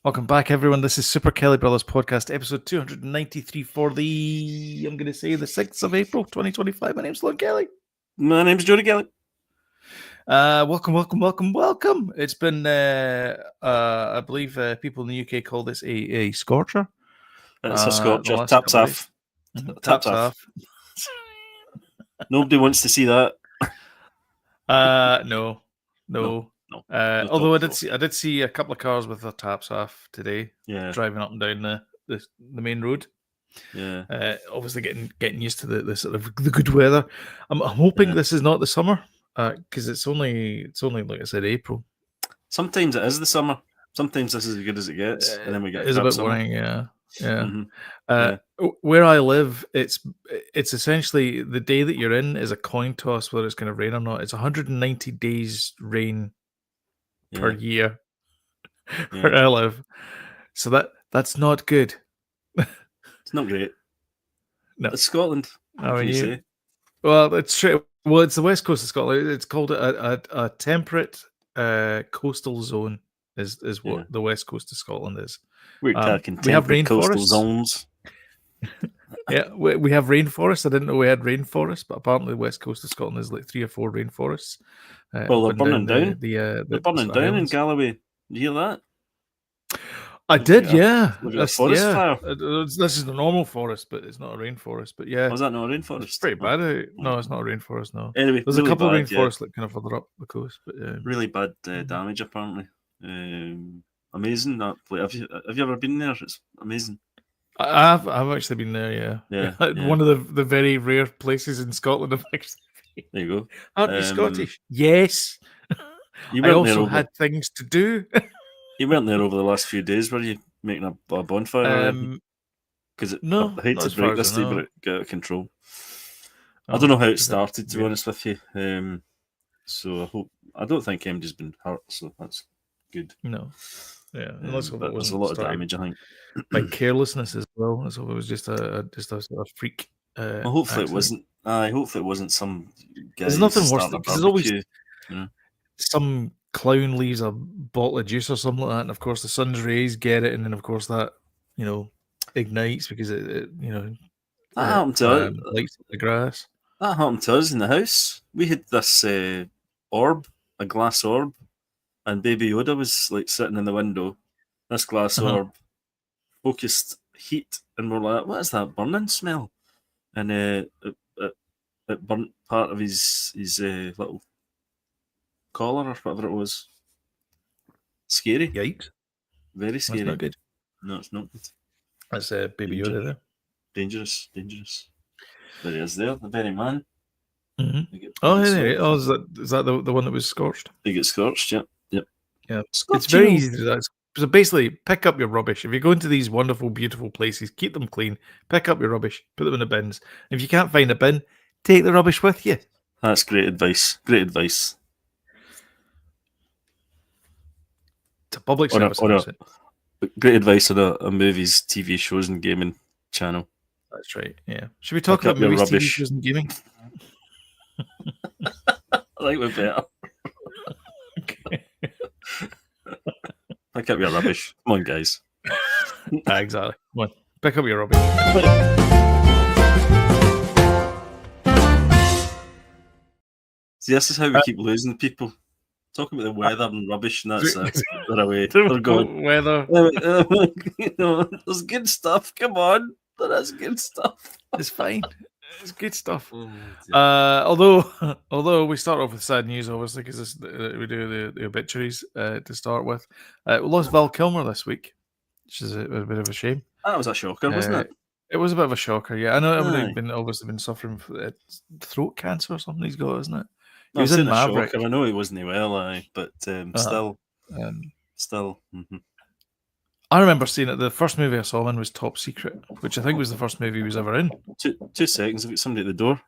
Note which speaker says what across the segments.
Speaker 1: Welcome back, everyone. This is Super Kelly Brothers Podcast, episode 293 for the, I'm going to say, the 6th of April, 2025. My name's Lon Kelly.
Speaker 2: My name's Jody Kelly.
Speaker 1: Welcome. It's been, I believe people in the UK call this a scorcher.
Speaker 2: It's a scorcher. Taps off.
Speaker 1: Taps off.
Speaker 2: Nobody wants to see that.
Speaker 1: No. Although I did see a couple of cars with their taps off today.
Speaker 2: Yeah,
Speaker 1: driving up and down the main road.
Speaker 2: Yeah,
Speaker 1: obviously getting used to the sort of the good weather. I'm hoping this is not the summer because it's only like I said, April.
Speaker 2: Sometimes it is the summer. Sometimes this is as good as it gets, and then we get.
Speaker 1: It's a bit
Speaker 2: summer.
Speaker 1: worrying, yeah. Where I live, it's essentially the day that you're in is a coin toss whether it's going to rain or not. It's 190 days rain per year where I live, so that's not good.
Speaker 2: It's not great.
Speaker 1: No,
Speaker 2: it's Scotland.
Speaker 1: How can you say? Well, it's true. Well, it's the west coast of Scotland. It's called a temperate coastal zone. Is what the west coast of Scotland is.
Speaker 2: We're talking we have coastal zones.
Speaker 1: Yeah, we have rainforests. I didn't know we had rainforests, but apparently the west coast of Scotland is like 3 or 4 rainforests.
Speaker 2: Well, they're burning down. They're burning down in Galloway. You hear that?
Speaker 1: I did, yeah.
Speaker 2: This is
Speaker 1: the normal forest, but it's not a rainforest. But yeah,
Speaker 2: was that not a rainforest?
Speaker 1: It's pretty bad. No, it's not a rainforest. No.
Speaker 2: Anyway,
Speaker 1: there's
Speaker 2: really
Speaker 1: a couple
Speaker 2: bad,
Speaker 1: of rainforests that kind of further up the coast, but
Speaker 2: really bad damage apparently. Amazing that place. Have you ever been there? It's amazing.
Speaker 1: I've actually been there. Yeah. One of the very rare places in Scotland I've actually been.
Speaker 2: There you go.
Speaker 1: Aren't you Scottish? Yes.
Speaker 2: I
Speaker 1: also had things to do.
Speaker 2: You weren't there over the last few days, were you? Making a bonfire? Because
Speaker 1: no,
Speaker 2: I hate to break this to you, but it got out of control. I don't know how it started, to be honest with you. So I don't think anybody's been hurt, so that's good.
Speaker 1: No. Yeah, unless
Speaker 2: but there's a lot of damage, I think.
Speaker 1: By carelessness as well. So it was just a sort of freak.
Speaker 2: Well, hopefully it wasn't. Hopefully it wasn't some guy.
Speaker 1: There's nothing worse because there's always
Speaker 2: you
Speaker 1: some clown leaves a bottle of juice or something like that, and of course the sun's rays get it, and then of course that ignites because it
Speaker 2: that happened to us.
Speaker 1: Lights the grass.
Speaker 2: That happened to us in the house. We had this orb, a glass orb, and Baby Yoda was like sitting in the window. This glass orb focused heat, and we're like, "What is that burning smell?" And it burnt part of his little collar or whatever it was. Scary.
Speaker 1: Yikes.
Speaker 2: Very scary.
Speaker 1: That's not good.
Speaker 2: No, it's not good.
Speaker 1: That's Baby Yoda there.
Speaker 2: Dangerous. There he is there, the very man.
Speaker 1: Mm-hmm. Is that the one that was scorched?
Speaker 2: They get scorched, yeah.
Speaker 1: It's very easy to do that. So basically, pick up your rubbish. If you go into these wonderful, beautiful places, keep them clean, pick up your rubbish, put them in the bins. If you can't find a bin, take the rubbish with you.
Speaker 2: That's great advice. It's
Speaker 1: a public service.
Speaker 2: Great advice on a movies, TV shows, and gaming channel.
Speaker 1: That's right, yeah. Should we talk about movies, TV shows, and gaming?
Speaker 2: I think we better.
Speaker 1: Okay.
Speaker 2: Pick up your rubbish. Come on, guys.
Speaker 1: Exactly. Come on. Pick up your rubbish.
Speaker 2: See, this is how we keep losing people. Talking about the weather and rubbish, and that's it. They're away. They're going.
Speaker 1: Weather.
Speaker 2: There's good stuff. Come on. There is good stuff.
Speaker 1: It's fine. It's good stuff. Although we start off with sad news, obviously, because we do the obituaries to start with. We lost Val Kilmer this week, which is a bit of a shame.
Speaker 2: That was a shocker, wasn't it?
Speaker 1: It was a bit of a shocker, yeah. I know he's been suffering from throat cancer or something he's got, isn't it? He was in Maverick.
Speaker 2: I know he wasn't well, but still. Mm-hmm.
Speaker 1: I remember seeing it. The first movie I saw him in was Top Secret, which I think was the first movie he was ever in.
Speaker 2: 2 seconds. I've got somebody at the door.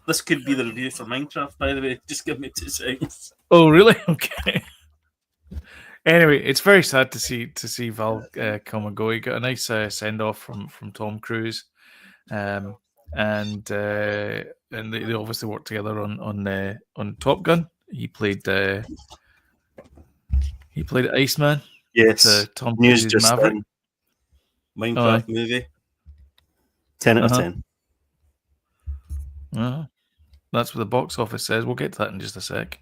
Speaker 2: This could be the review for Minecraft, by the way. Just give me 2 seconds.
Speaker 1: Oh, really? Okay. Anyway, it's very sad to see Val come and go. He got a nice send off from Tom Cruise, and they obviously worked together on Top Gun. He played Iceman.
Speaker 2: Yes.
Speaker 1: to Tom
Speaker 2: News
Speaker 1: Cruise's
Speaker 2: just
Speaker 1: Maverick.
Speaker 2: in. Minecraft movie. 10 out of 10.
Speaker 1: That's what the box office says. We'll get to that in just a sec.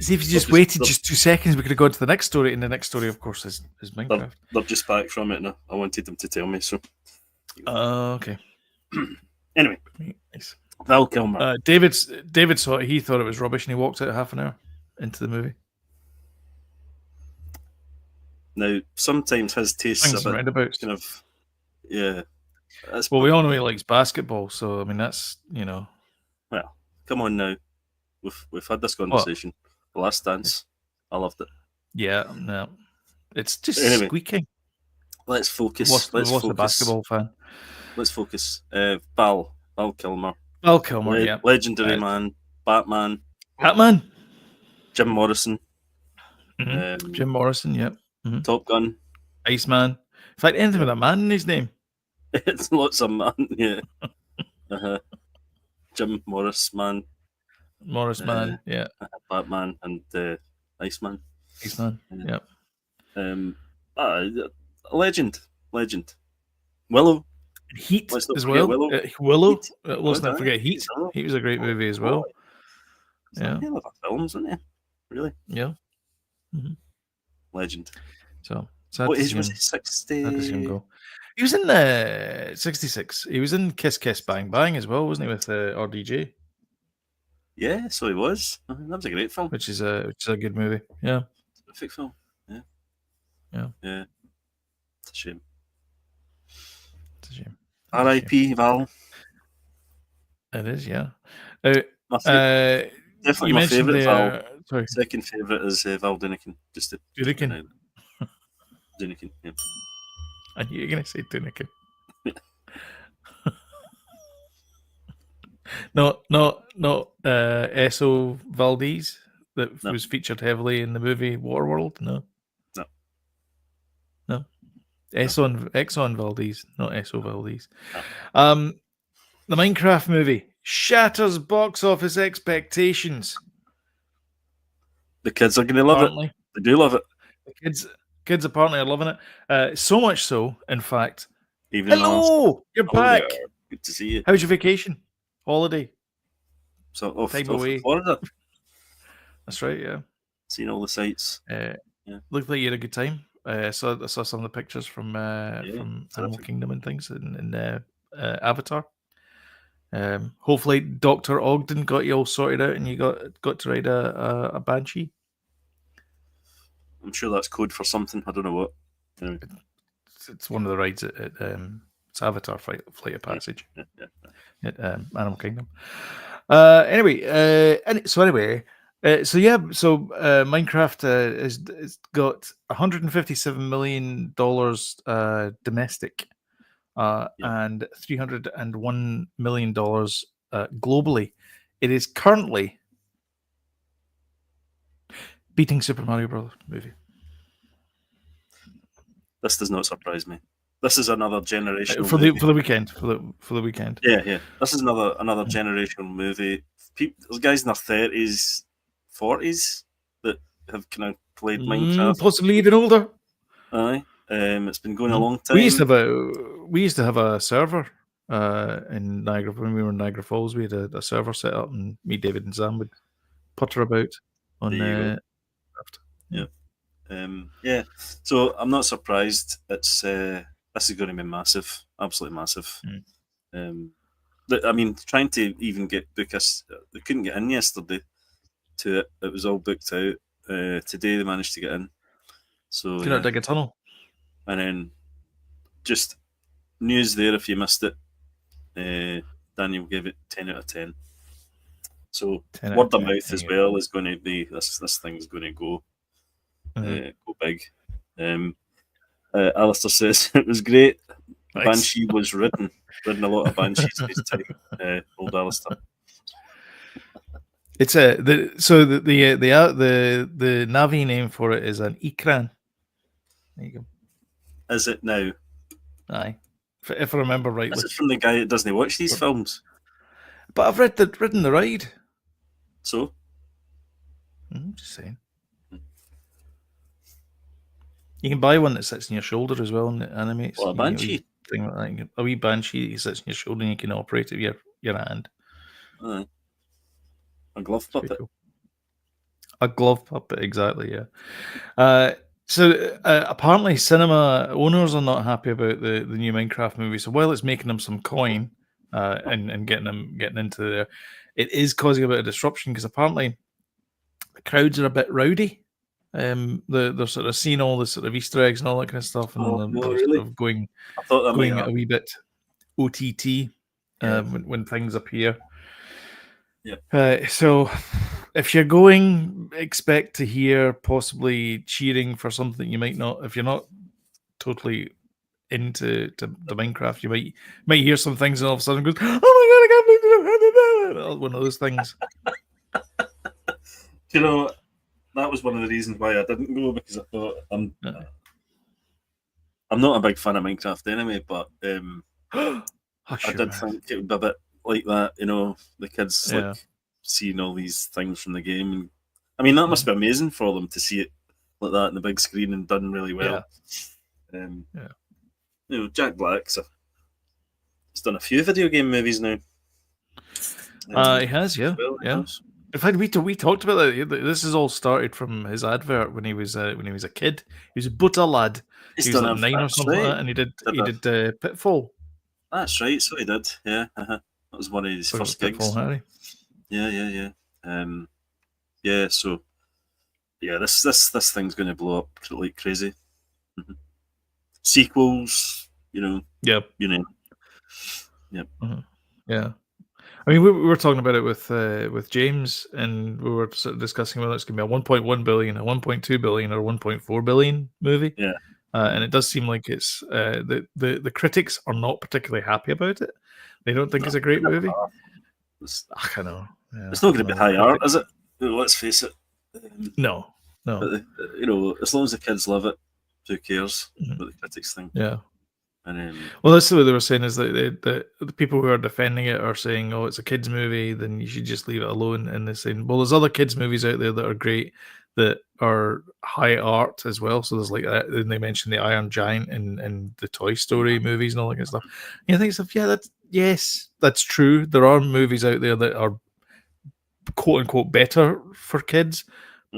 Speaker 1: See, if you just
Speaker 2: They're
Speaker 1: waited just 2 seconds, we could have gone to the next story, and the next story, of course, is Minecraft.
Speaker 2: They're just back from it now. I wanted them to tell me, so.
Speaker 1: Okay.
Speaker 2: Anyway,
Speaker 1: Nice.
Speaker 2: Val Kilmer.
Speaker 1: David saw it. He thought it was rubbish, and he walked out half an hour into the movie.
Speaker 2: Now, sometimes his tastes
Speaker 1: Swings
Speaker 2: a
Speaker 1: and
Speaker 2: bit
Speaker 1: roundabouts.
Speaker 2: kind of, yeah.
Speaker 1: Well, we all know he likes basketball, so I mean that's
Speaker 2: Well, come on now. We've had this conversation. The Last Dance. I loved it.
Speaker 1: Yeah, no, it's just
Speaker 2: Anyway,
Speaker 1: squeaking.
Speaker 2: Let's focus.
Speaker 1: What's a basketball fan?
Speaker 2: Let's focus. Val Kilmer.
Speaker 1: Val Kilmer, yeah.
Speaker 2: Legendary man. Batman. Jim Morrison.
Speaker 1: Mm-hmm. Jim Morrison, yeah. Mm-hmm.
Speaker 2: Top Gun.
Speaker 1: Iceman. In fact, anything with a man in his name.
Speaker 2: It's lots of man, yeah. Jim Morris man.
Speaker 1: Yeah.
Speaker 2: Batman and Iceman.
Speaker 1: Yeah.
Speaker 2: A legend. Willow.
Speaker 1: Heat as well. Willow. Let's not forget Heat. Heat was a great movie as well.
Speaker 2: Yeah. He loved films, wasn't he? Really?
Speaker 1: Yeah. Mm-hmm.
Speaker 2: Legend.
Speaker 1: So
Speaker 2: what age was he? 60?
Speaker 1: He was in 66. He was in Kiss Kiss Bang Bang as well, wasn't he, with RDJ?
Speaker 2: Yeah, so he was. That was a great film.
Speaker 1: Which is a good movie. Yeah.
Speaker 2: Terrific film. Yeah. It's a shame. R.I.P. Val.
Speaker 1: It is, yeah.
Speaker 2: Definitely my favourite Val.
Speaker 1: Sorry.
Speaker 2: Second favourite is Val Dunican.
Speaker 1: Dunican.
Speaker 2: Dunican, yeah.
Speaker 1: I knew you were going to say Dunican. Not Esso Valdez that was featured heavily in the movie Waterworld. No. Exxon Valdez, not Esso Valdez.
Speaker 2: No.
Speaker 1: The Minecraft movie shatters box office expectations.
Speaker 2: The kids are going to love it. They do love it.
Speaker 1: The kids apparently are loving it. So much so, in fact.
Speaker 2: Hello,
Speaker 1: you're back.
Speaker 2: Good to see you.
Speaker 1: How's your vacation? Holiday?
Speaker 2: So off
Speaker 1: away.
Speaker 2: Florida.
Speaker 1: That's right. Yeah.
Speaker 2: Seen all the sights.
Speaker 1: Looked like you had a good time. I saw some of the pictures from Animal Kingdom and things in Avatar. Hopefully, Dr. Ogden got you all sorted out, and you got to ride a banshee.
Speaker 2: I'm sure that's code for something. I don't know what. Anyway.
Speaker 1: It's one of the rides at it's Avatar Flight of Passage at Animal Kingdom. Minecraft has got $157 million domestic, and $301 million globally. It is currently beating Super Mario Bros. Movie.
Speaker 2: This does not surprise me. This is another generational
Speaker 1: for
Speaker 2: movie.
Speaker 1: the weekend. For the weekend.
Speaker 2: Yeah. This is another generational movie. Those guys in their 30s, 40s that have kind of played Minecraft.
Speaker 1: Possibly even older.
Speaker 2: Aye. It's been going a long time.
Speaker 1: We used to have a server in Niagara when we were in Niagara Falls. We had a server set up, and me, David, and Sam would putter about on Minecraft.
Speaker 2: Yeah. So I'm not surprised. It's this is going to be massive, absolutely massive. I mean, trying to even book us, they couldn't get in yesterday. To it, it was all booked out. Today they managed to get in. So
Speaker 1: Could not dig a tunnel.
Speaker 2: And then just news there if you missed it. Daniel gave it 10 out of 10. So word of mouth as well is going to be this thing's going to go big. Alistair says it was great. Nice. Banshee was ridden a lot of banshees this time. Old Alistair.
Speaker 1: It's the Navi name for it is an Ikran. There you go.
Speaker 2: Is it now?
Speaker 1: Aye, if I remember rightly.
Speaker 2: This is from the guy that doesn't watch these films.
Speaker 1: But I've ridden the ride.
Speaker 2: So?
Speaker 1: Just saying. You can buy one that sits on your shoulder as well and it animates.
Speaker 2: What, a Banshee?
Speaker 1: Thing like that. A wee Banshee sits on your shoulder and you can operate it with your hand.
Speaker 2: A glove puppet.
Speaker 1: Cool. A glove puppet, exactly, yeah. So apparently cinema owners are not happy about the new Minecraft movie. So while it's making them some coin and getting into there, it is causing a bit of disruption because apparently the crowds are a bit rowdy. They're sort of seeing all the sort of Easter eggs and all that kind of stuff, and they're
Speaker 2: really?
Speaker 1: sort of going
Speaker 2: a
Speaker 1: wee bit OTT when things appear.
Speaker 2: Yeah.
Speaker 1: So if you're going, expect to hear possibly cheering for something you might not. If you're not totally into the Minecraft, you might hear some things and all of a sudden goes, "Oh my god, I can't believe it!" One of those things.
Speaker 2: You know, that was one of the reasons why I didn't go, because I thought I'm not a big fan of Minecraft anyway, but I did think it would be a bit like that, you know, the kids like seeing all these things from the game. And I mean, that must be amazing for them to see it like that on the big screen and done really well. You know, Jack Black's he's done a few video game movies now.
Speaker 1: He has, yeah. In fact, we talked about that. This has all started from his advert when he was a kid. He was a butter lad. He was like 9 or something like that, and he did Pitfall.
Speaker 2: That's right. So he did. Yeah, that was one of his first gigs.
Speaker 1: Pitfall, Harry.
Speaker 2: Yeah. So yeah, this thing's going to blow up like crazy. Sequels, you know.
Speaker 1: Yep.
Speaker 2: You know. Yep.
Speaker 1: Yeah. I mean, we were talking about it with James, and we were sort of discussing whether it's going to be a 1.1 billion, a 1.2 billion, or 1.4 billion movie.
Speaker 2: Yeah.
Speaker 1: And it does seem like it's the critics are not particularly happy about it. They don't think it's a great movie. I know. Yeah,
Speaker 2: it's not going to be high art, is it? Let's face it.
Speaker 1: No.
Speaker 2: But you know, as long as the kids love it, who cares what the critics think?
Speaker 1: Yeah.
Speaker 2: And
Speaker 1: well, that's what they were saying, is that the people who are defending it are saying, "Oh, it's a kids' movie, then you should just leave it alone." And they're saying, "Well, there's other kids' movies out there that are great, that are high art as well." So there's like that. And they mentioned the Iron Giant and the Toy Story movies and all that kind of stuff. And you think stuff, yeah, that's true. There are movies out there that are quote unquote better for kids,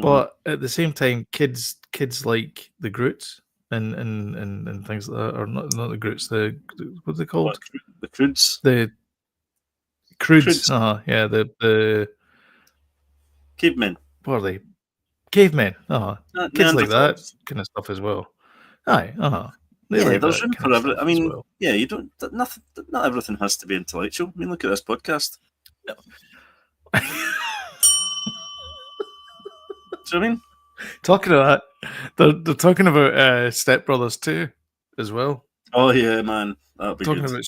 Speaker 1: but at the same time, kids like the Groots. And things like that, or not the Groots, what are they called?
Speaker 2: The Croods.
Speaker 1: The Croods. Yeah, the
Speaker 2: cavemen.
Speaker 1: What are they? Cavemen. Kids like that kind of stuff as well. Aye.
Speaker 2: Yeah, there's room for everything. I mean, yeah, you don't. Not everything has to be intellectual. I mean, look at this podcast.
Speaker 1: No.
Speaker 2: Do you know what I mean?
Speaker 1: Talking about that, they're talking about Step Brothers 2 as well.
Speaker 2: Oh yeah, man, that'd be
Speaker 1: talking
Speaker 2: good.
Speaker 1: About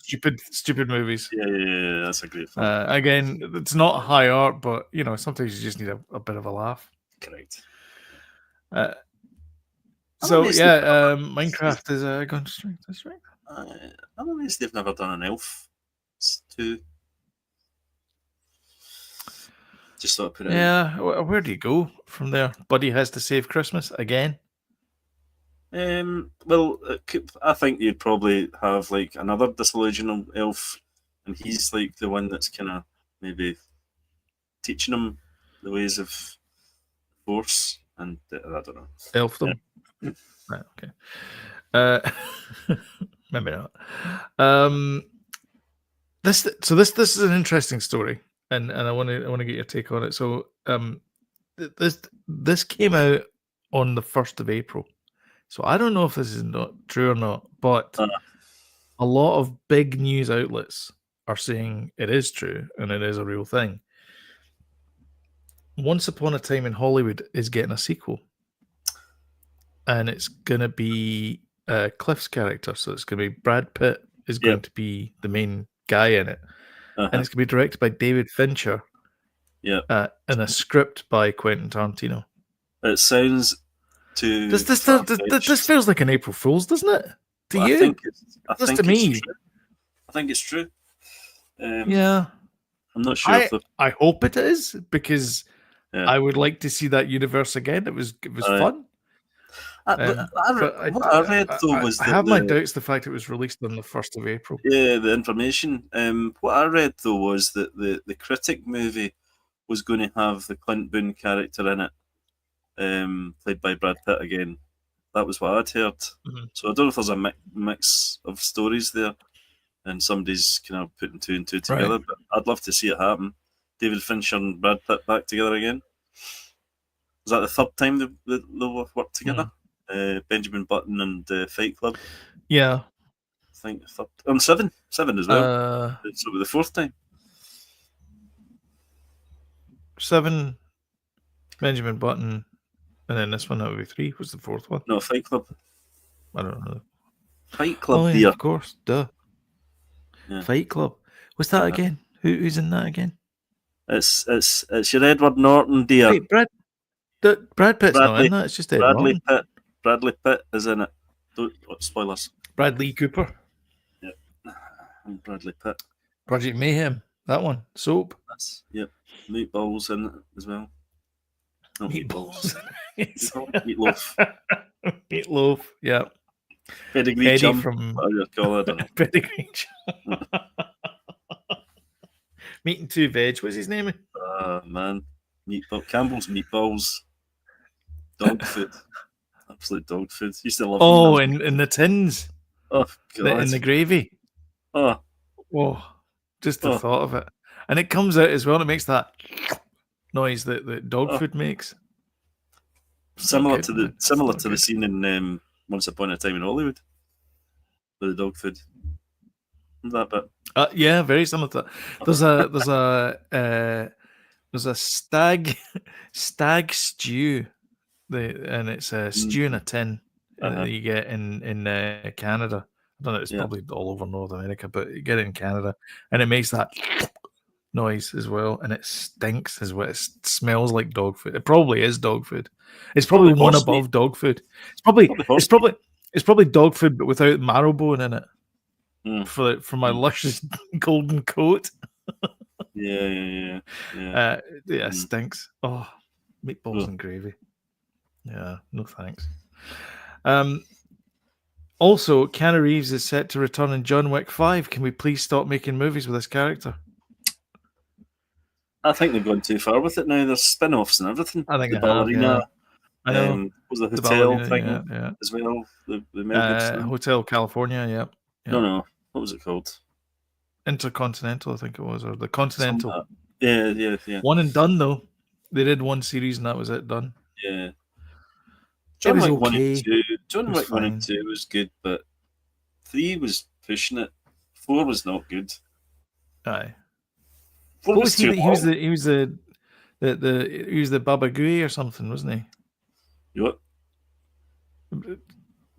Speaker 1: stupid movies.
Speaker 2: Yeah, that's a great film.
Speaker 1: Again, it's not high art, but you know, sometimes you just need a bit of a laugh.
Speaker 2: Correct.
Speaker 1: Minecraft is going to strength. That's right.
Speaker 2: I'm amazed they've never done an Elf 2. Just thought I'd put it
Speaker 1: in. Where do you go from there? Buddy has to save Christmas again.
Speaker 2: Well, I think you'd probably have like another disillusional elf, and he's like the one that's kind of maybe teaching him the ways of Force, and I don't know.
Speaker 1: Elfdom. Yeah. Right. Okay. Maybe not. This is an interesting story. And I want to get your take on it. So this came out on the 1st of April. So I don't know if this is not true or not, but a lot of big news outlets are saying it is true and it is a real thing. Once Upon a Time in Hollywood is getting a sequel, and it's going to be Cliff's character. So it's going to be Brad Pitt is going to be the main guy in it. And it's going to be directed by David Fincher.
Speaker 2: Yeah.
Speaker 1: And a script by Quentin Tarantino.
Speaker 2: It sounds too.
Speaker 1: This feels like an April Fool's, doesn't it? To you?
Speaker 2: I think
Speaker 1: to me.
Speaker 2: True. I think it's true.
Speaker 1: Yeah.
Speaker 2: I'm not sure.
Speaker 1: I hope it is, because I would like to see that universe again. It was fun. But
Speaker 2: what I read though was
Speaker 1: I
Speaker 2: that
Speaker 1: have my doubts the fact it was released on the 1st of April.
Speaker 2: Yeah, the information. What I read though was that the Critic movie was going to have the Clint Boone character in it, played by Brad Pitt again. That was what I'd heard.
Speaker 1: Mm-hmm.
Speaker 2: So I don't know if there's a mix of stories there, and somebody's kind of putting two and two together.
Speaker 1: Right.
Speaker 2: But I'd love to see it happen. David Fincher and Brad Pitt back together again. Is that the third time they'll work together? Benjamin Button and Fight Club.
Speaker 1: Yeah.
Speaker 2: I think third, and seven as well. So the fourth time.
Speaker 1: 7, Benjamin Button, and then this one that would be 3. Was the fourth one?
Speaker 2: No, Fight Club.
Speaker 1: I don't know.
Speaker 2: Fight Club,
Speaker 1: oh,
Speaker 2: dear.
Speaker 1: Yeah, of course, duh.
Speaker 2: Yeah.
Speaker 1: Fight Club. What's that again? Who's in that again?
Speaker 2: It's your Edward Norton, dear.
Speaker 1: Wait, Brad Pitt's not in that. It's just Edward Norton.
Speaker 2: Pitt. Bradley Pitt is in it. Spoilers.
Speaker 1: Bradley Cooper.
Speaker 2: Yeah. And Bradley Pitt.
Speaker 1: Project Mayhem. That one. Soap.
Speaker 2: Yep. Meatballs in it as well.
Speaker 1: No, meatballs.
Speaker 2: Meatloaf.
Speaker 1: Meatloaf. Yeah.
Speaker 2: Pedigree
Speaker 1: Eddie
Speaker 2: chum.
Speaker 1: from
Speaker 2: Whatever you call it. I don't know.
Speaker 1: Pedigree chum. Meat and 2 veg. What's his name?
Speaker 2: Man. Campbell's meatballs. Dog food. Absolute dog food. Used to love them.
Speaker 1: Oh, in the tins.
Speaker 2: Oh, God.
Speaker 1: In the gravy.
Speaker 2: Oh.
Speaker 1: Just the thought of it. And it comes out as well, and it makes that noise that dog food makes.
Speaker 2: Similar to the scene in Once Upon a Time in Hollywood with the dog food. That bit.
Speaker 1: Yeah, very similar to that. There's a stag stew, and it's a stew in a tin that you get in Canada. I don't know, it's probably all over North America, but you get it in Canada, and it makes that noise as well, and it stinks as well. It smells like dog food. It probably is dog food. It's probably one above dog food. It's probably dog food, but without marrowbone in it. For my luscious golden coat.
Speaker 2: Yeah.
Speaker 1: It stinks. Oh, meatballs and gravy. Yeah, no thanks. Also, Keanu Reeves is set to return in John Wick 5. Can we please stop making movies with this character?
Speaker 2: I think they've gone too far with it now. There's spin-offs and everything.
Speaker 1: I think
Speaker 2: the ballerina.
Speaker 1: I know.
Speaker 2: Was the hotel thing
Speaker 1: as
Speaker 2: well? The
Speaker 1: Hotel California, yeah.
Speaker 2: No. What was it called?
Speaker 1: Intercontinental, I think it was, or the Continental.
Speaker 2: Yeah.
Speaker 1: One and done though. They did one series and that was it, done.
Speaker 2: Yeah.
Speaker 1: John Wick 1 and 2.
Speaker 2: John Wick 1 and 2 was good, but 3 was pushing it. 4 was not good.
Speaker 1: Aye.
Speaker 2: 4 was too long.
Speaker 1: He was the Baba Gooey or something, wasn't he?
Speaker 2: What?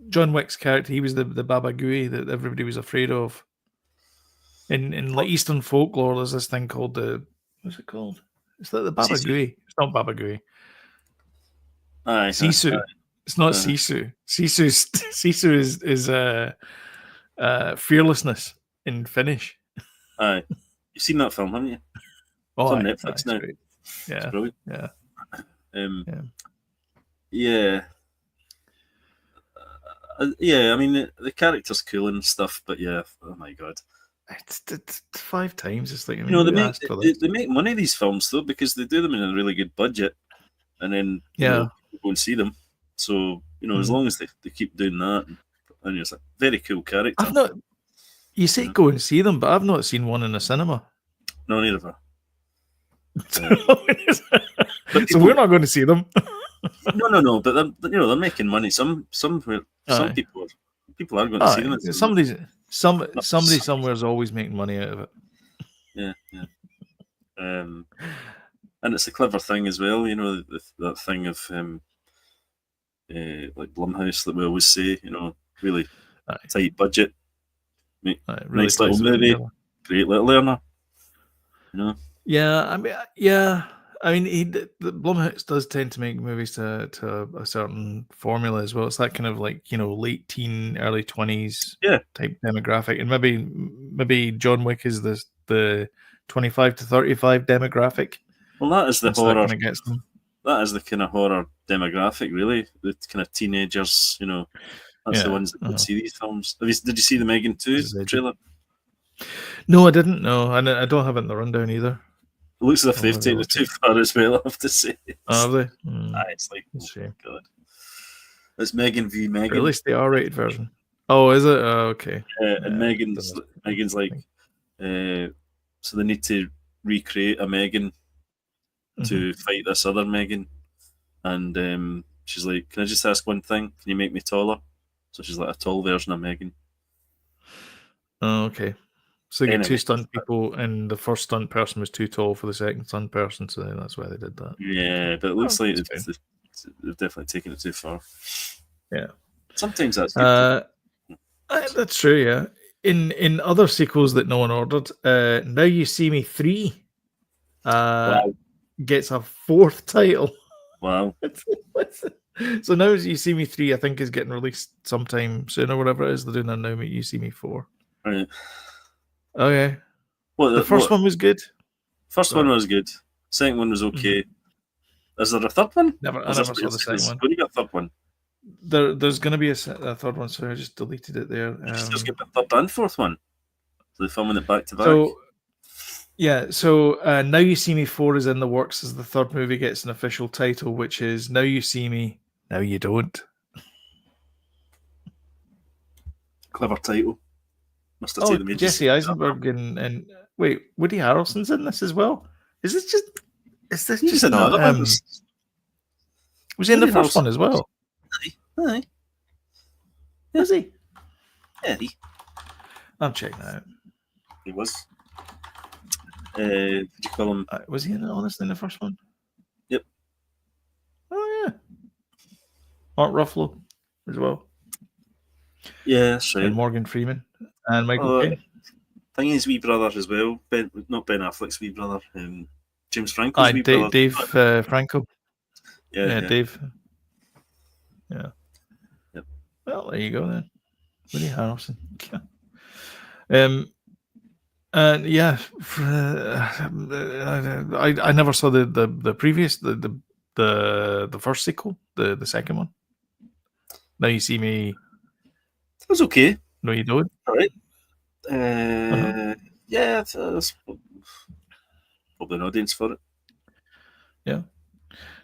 Speaker 1: John Wick's character, he was the Baba Gooey that everybody was afraid of. In like Eastern folklore, there's this thing called what's it called? It's like the Baba Gooey. It's not Baba Gooey.
Speaker 2: Aye.
Speaker 1: Sisu. It's not Sisu. Sisu is fearlessness in Finnish.
Speaker 2: Aye. You've seen that film, haven't you? It's on Netflix now.
Speaker 1: Great. Yeah.
Speaker 2: It's brilliant.
Speaker 1: Yeah.
Speaker 2: Yeah. I mean, the character's cool and stuff, but yeah, oh my God.
Speaker 1: It's 5 times. It's like,
Speaker 2: they make money, these films, though, because they do them in a really good budget, and then people go and see them. So, as long as they keep doing that, and it's a very cool character.
Speaker 1: You say go and see them, but I've not seen one in a cinema.
Speaker 2: No, neither.
Speaker 1: So we're not going to see them.
Speaker 2: No. But they're making money. Some people are going to see them.
Speaker 1: Somebody somewhere is always making money out of it.
Speaker 2: Yeah. And it's a clever thing as well. That thing of like Blumhouse that we always say. Really tight budget. Really nice little movie. Great little learner.
Speaker 1: Yeah, I mean, the Blumhouse does tend to make movies to a certain formula as well. It's that kind of like late teen, early 20s type demographic, and maybe John Wick is the 25 to 35 demographic.
Speaker 2: Well, that is the horror.
Speaker 1: That gets them.
Speaker 2: that is the kind of horror demographic, really. The kind of teenagers, you know, that's the ones that would see these films. Did you see the Megan 2 trailer?
Speaker 1: No, I didn't. No, and I don't have it in the rundown either.
Speaker 2: It looks as if they've taken it too far as well, I have to say.
Speaker 1: Have they?
Speaker 2: It's like, oh God. It's Megan v. Megan.
Speaker 1: At least the R-rated version. Oh, is it? Okay.
Speaker 2: And Megan's like, so they need to recreate a Megan to fight this other Megan. And she's like, can I just ask one thing? Can you make me taller? So she's like a tall version of Megan.
Speaker 1: Oh, okay. So they get two stunt people, and the first stunt person was too tall for the second stunt person, so that's why they did that.
Speaker 2: Yeah, but it looks like they've definitely taken it too far.
Speaker 1: Yeah.
Speaker 2: Sometimes that's good.
Speaker 1: That's true, yeah. In other sequels that no one ordered, Now You See Me 3 gets a fourth title.
Speaker 2: Wow.
Speaker 1: So Now You See Me 3, I think, is getting released sometime soon or whatever it is. They're doing a Now You See Me 4.
Speaker 2: Right.
Speaker 1: Okay. The first one was good.
Speaker 2: First one was good. Second one was okay. Is there a third one?
Speaker 1: I never saw the second one.
Speaker 2: When you got a third one?
Speaker 1: There's going to be a third one, so I just deleted it there.
Speaker 2: Just get the third and fourth one. So they're filming it back to back.
Speaker 1: So Now You See Me 4 is in the works as the third movie gets an official title, which is Now You See Me, Now You Don't.
Speaker 2: Clever title. Must have taken the
Speaker 1: Jesse Eisenberg and wait, Woody Harrelson's in this as well. Is this just not? Was he in the first one as well?
Speaker 2: Aye.
Speaker 1: Is he?
Speaker 2: Yeah.
Speaker 1: I'm checking that out.
Speaker 2: He was. Did you call him?
Speaker 1: Was he honestly in the first one?
Speaker 2: Yep.
Speaker 1: Oh yeah. Mark Ruffalo as well.
Speaker 2: Yeah, that's right.
Speaker 1: And Morgan Freeman and Michael Caine.
Speaker 2: Thingy's wee brother as well. Not Ben Affleck's wee brother. James Franco's wee brother.
Speaker 1: Dave Franco.
Speaker 2: Yeah,
Speaker 1: Dave. Yeah.
Speaker 2: Yep.
Speaker 1: Well, there you go then. Woody Harrelson. And yeah, I never saw the previous the first sequel, the second one. Now You See Me.
Speaker 2: It was okay.
Speaker 1: No, you don't.
Speaker 2: All right. Yeah, there's probably an audience for it.
Speaker 1: Yeah.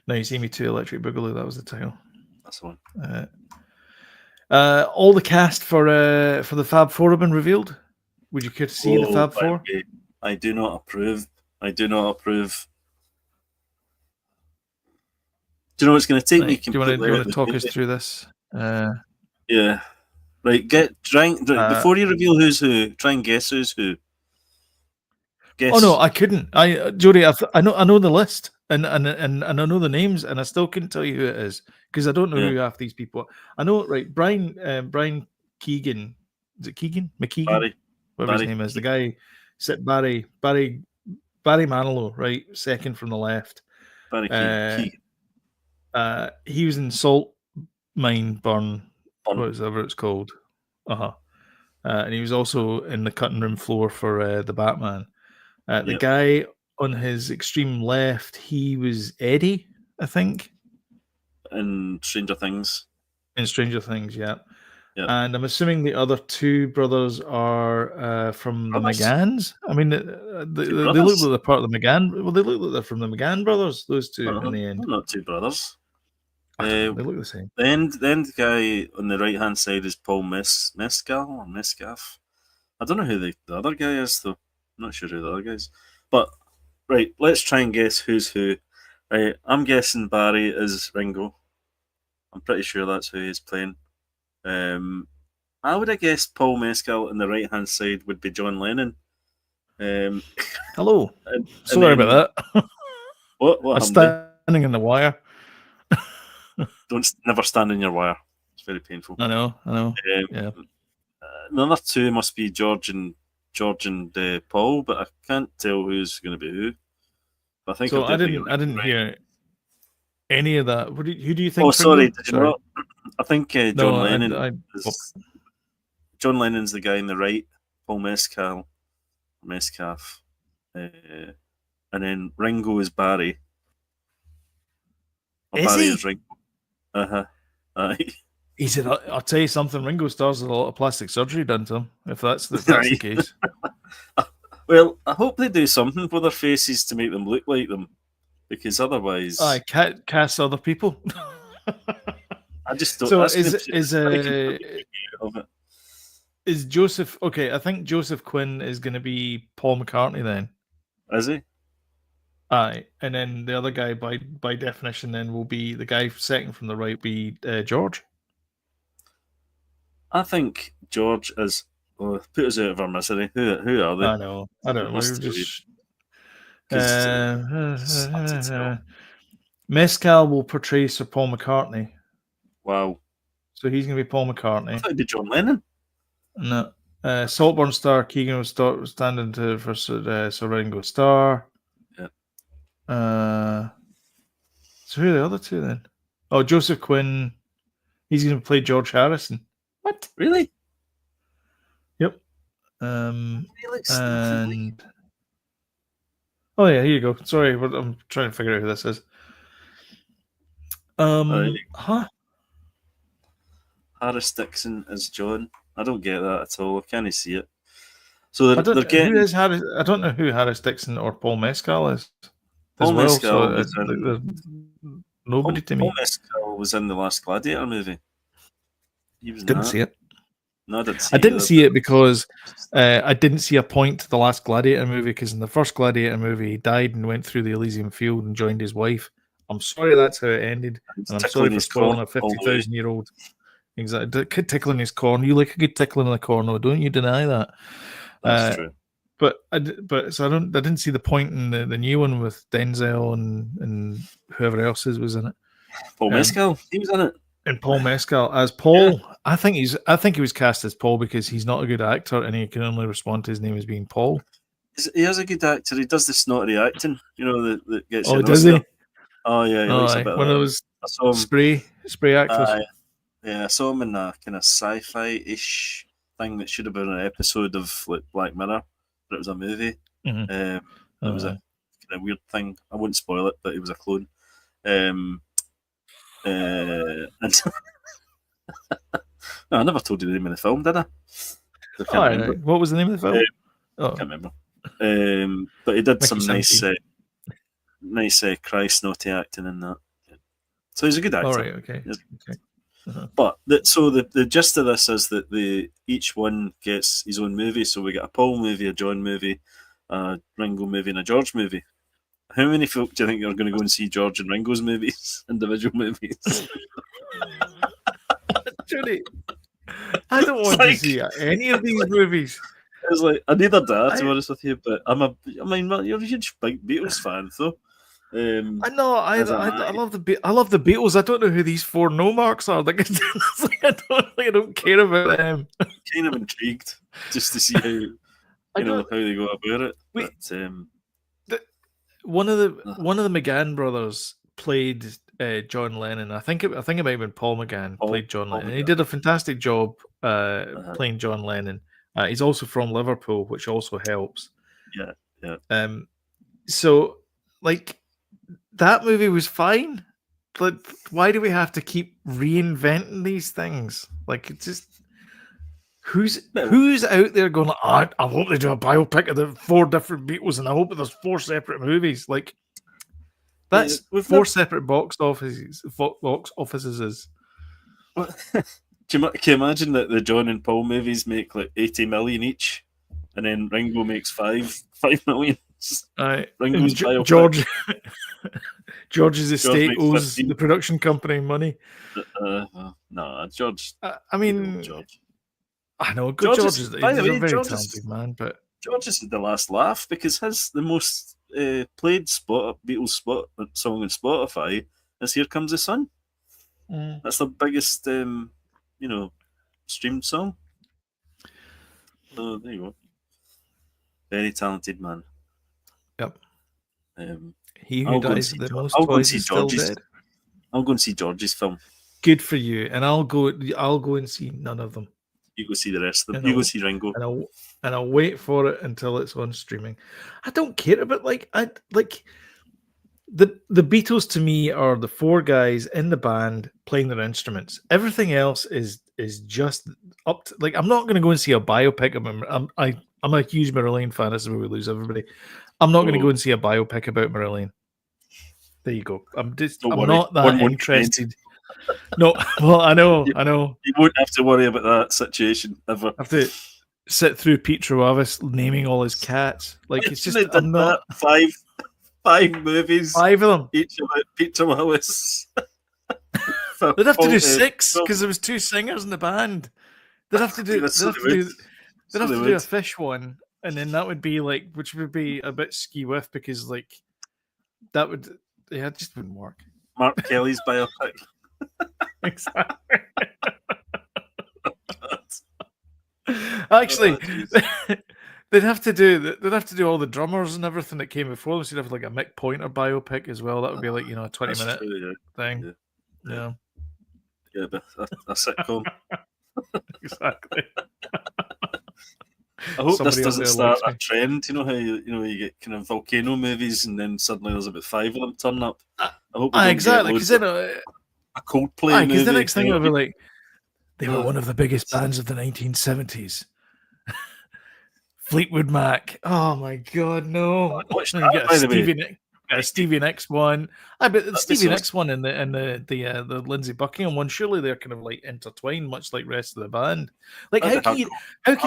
Speaker 1: Now You See Me 2, Electric Boogaloo. That was the title.
Speaker 2: That's the one.
Speaker 1: All the cast for the Fab Four have been revealed. Would you care to see the Fab Four?
Speaker 2: I do not approve. Do you know what it's going to take me?
Speaker 1: Do you want to talk us through this?
Speaker 2: Yeah. Right. Before you reveal who's who, try and guess who's who. Guess.
Speaker 1: Oh no, I couldn't. Jody, I know the list and I know the names, and I still couldn't tell you who it is because I don't know who half these people are. I know, right? Brian Keoghan. Is it Keoghan? McKeegan? Whatever his name is. The guy, Barry Manilow, right? Second from the left.
Speaker 2: Barry Keoghan.
Speaker 1: He was in Salt Mine Burn. Whatever it's called. And he was also in the cutting room floor for the Batman. The guy on his extreme left, he was Eddie, I think.
Speaker 2: In Stranger Things.
Speaker 1: Yeah. And I'm assuming the other two brothers are from the McGanns. I mean, they look like they're part of the McGann. Well, they look like they're from the McGann brothers, those two, in the end.
Speaker 2: Not two brothers.
Speaker 1: They look the same.
Speaker 2: The end guy on the right-hand side is Paul Mescal or Mescaf. I don't know who the other guy is, though. I'm not sure who the other guy is. But, right, let's try and guess who's who. Right, I'm guessing Barry is Ringo. I'm pretty sure that's who he's playing. I would have guessed Paul Mescal on the right-hand side would be John Lennon.
Speaker 1: Hello. Sorry about that.
Speaker 2: What
Speaker 1: I'm standing in the wire.
Speaker 2: Never stand in your wire. It's very painful.
Speaker 1: I know. Yeah.
Speaker 2: The other two must be George and Paul, but I can't tell who's going to be who. But I think
Speaker 1: so. I didn't hear any of that. Who do you think?
Speaker 2: Oh, sorry. Did you not? I think John Lennon. John Lennon's the guy on the right. Paul Mescaf, and then Ringo is Barry.
Speaker 1: Is
Speaker 2: Barry
Speaker 1: he?
Speaker 2: as Ringo. Aye.
Speaker 1: He said, I'll tell you something, Ringo Starr's had a lot of plastic surgery done to him, if that's the
Speaker 2: Aye.
Speaker 1: case.
Speaker 2: Well, I hope they do something with their faces to make them look like them, because otherwise,
Speaker 1: I cast other people.
Speaker 2: I just don't.
Speaker 1: So
Speaker 2: That's going to of it.
Speaker 1: is Joseph okay? I think Joseph Quinn is going to be Paul McCartney then.
Speaker 2: Is he?
Speaker 1: Aye, and then the other guy, by definition, then will be the guy second from the right, be George.
Speaker 2: I think George is. Oh, put us out of our misery. Who are they?
Speaker 1: I know. I don't know. We're just. Mescal will portray Sir Paul McCartney.
Speaker 2: Wow.
Speaker 1: So he's going to be Paul
Speaker 2: I
Speaker 1: McCartney.
Speaker 2: thought it'd be John Lennon.
Speaker 1: No. Saltburn Star, Keegan was standing for Sir Ringo Starr.
Speaker 2: Yeah.
Speaker 1: So who are the other two then? Oh, Joseph Quinn. He's going to play George Harrison. What?
Speaker 2: Really?
Speaker 1: Yep. And oh yeah, here you go. Sorry, I'm trying to figure out who this is.
Speaker 2: Harris Dixon as John. I don't get that at all. I can't see it. So they're getting.
Speaker 1: Who is Harris? I don't know who Harris Dixon or Paul Mescal is.
Speaker 2: Paul
Speaker 1: as well,
Speaker 2: Mescal
Speaker 1: so
Speaker 2: was
Speaker 1: nobody to me.
Speaker 2: Paul Mescal was in the last Gladiator movie. He was
Speaker 1: didn't see it.
Speaker 2: No,
Speaker 1: I didn't see it because I didn't see a point to the last Gladiator movie, because in the first Gladiator movie he died and went through the Elysium field and joined his wife. I'm sorry that's how it ended, and I'm sorry for spoiling a 50,000-year-old. Exactly, kid tickling his corn. You like a good tickling in the corner, don't you deny that?
Speaker 2: That's true.
Speaker 1: But so I didn't see the point in the new one with Denzel and whoever else was in it.
Speaker 2: Paul Mescal, he was in it.
Speaker 1: And Paul Mescal as Paul. Yeah. I think he was cast as Paul because he's not a good actor and he can only respond to his name as being Paul.
Speaker 2: He is a good actor. He does the snotty acting, that gets.
Speaker 1: Oh, does he?
Speaker 2: Oh yeah, he likes a bit
Speaker 1: one of those spray actors.
Speaker 2: I saw him in a kind of sci-fi-ish thing that should have been an episode of like Black Mirror, but it was a movie.
Speaker 1: Mm-hmm.
Speaker 2: It was a kind of weird thing. I won't spoil it, but it was a clone. And no, I never told you the name of the film, did I?
Speaker 1: Right. What was the name of the film?
Speaker 2: I can't remember. But he did some nice cry snotty acting in that. So he's a good actor.
Speaker 1: All right, okay.
Speaker 2: Uh-huh. But the gist of this is that each one gets his own movie. So we get a Paul movie, a John movie, a Ringo movie, and a George movie. How many folk do you think are going to go and see George and Ringo's movies, individual movies?
Speaker 1: Judy, I don't want to see any of these movies.
Speaker 2: It's like, I neither do, to be honest with you, but you're a huge Beatles fan, though.
Speaker 1: I know. I love the Beatles. I don't know who these four no marks are. Like, I don't care about them.
Speaker 2: I'm kind of intrigued just to see how how they go about it.
Speaker 1: One of the McGann brothers played John Lennon. I think it might have been Paul McGann played John Lennon. He did a fantastic job playing John Lennon. He's also from Liverpool, which also helps.
Speaker 2: Yeah.
Speaker 1: So, like, that movie was fine, but why do we have to keep reinventing these things? Like, it's just who's out there going, I hope they do a biopic of the four different Beatles, and I hope there's four separate movies. Like, that's four separate box offices.
Speaker 2: Can you imagine that the John and Paul movies make like 80 million each, and then Ringo makes 5 million?
Speaker 1: Ringo's George's estate owes the production company money.
Speaker 2: No, George.
Speaker 1: I mean,
Speaker 2: George.
Speaker 1: I know. George is a very talented man, but
Speaker 2: George is the last laugh because the most played Beatles song on Spotify is "Here Comes the Sun." That's the biggest, streamed song. So there you go. Very talented man.
Speaker 1: Yep. He who dies the most twice is still dead.
Speaker 2: I'll go and see George's film.
Speaker 1: Good for you, and I'll go and see none of them.
Speaker 2: You go see the rest of them. You go see Ringo,
Speaker 1: and I'll wait for it until it's on streaming. I don't care about the Beatles to me are the four guys in the band playing their instruments. Everything else is just up to, like, I'm not going to go and see a biopic of him. I'm a huge Marillion fan. This is where we lose everybody. I'm not going to go and see a biopic about Marillion. There you go. I'm not that interested. No, well, I know.
Speaker 2: You won't have to worry about that situation ever.
Speaker 1: I have to sit through Pete Travis naming all his cats. Like, it's just, I'm not.
Speaker 2: Five movies.
Speaker 1: 5 of them.
Speaker 2: Each about Pete Travis.
Speaker 1: They'd have to do 6 because there was 2 singers in the band. They'd have to do a fish one, and then that would be like, which would be a bit ski whiff because like that would, yeah, it just wouldn't work.
Speaker 2: Mark Kelly's biopic.
Speaker 1: Exactly. Actually, they'd have to do all the drummers and everything that came before them. So you'd have like a Mick Pointer biopic as well. That would be like, a 20-minute thing. Yeah,
Speaker 2: but a sitcom.
Speaker 1: Exactly.
Speaker 2: I hope this doesn't start a trend. You know how you get kind of volcano movies and then suddenly there's about 5 of them turn up. I hope
Speaker 1: exactly, because then
Speaker 2: a Coldplay movie.
Speaker 1: Because the next thing will be like, they were one of the biggest bands of the 1970s. Fleetwood Mac. Oh my God, no! Stevie Nicks one. I bet the Stevie Nicks one and the Lindsey Buckingham one. Surely they're kind of like intertwined, much like the rest of the band. Like, how can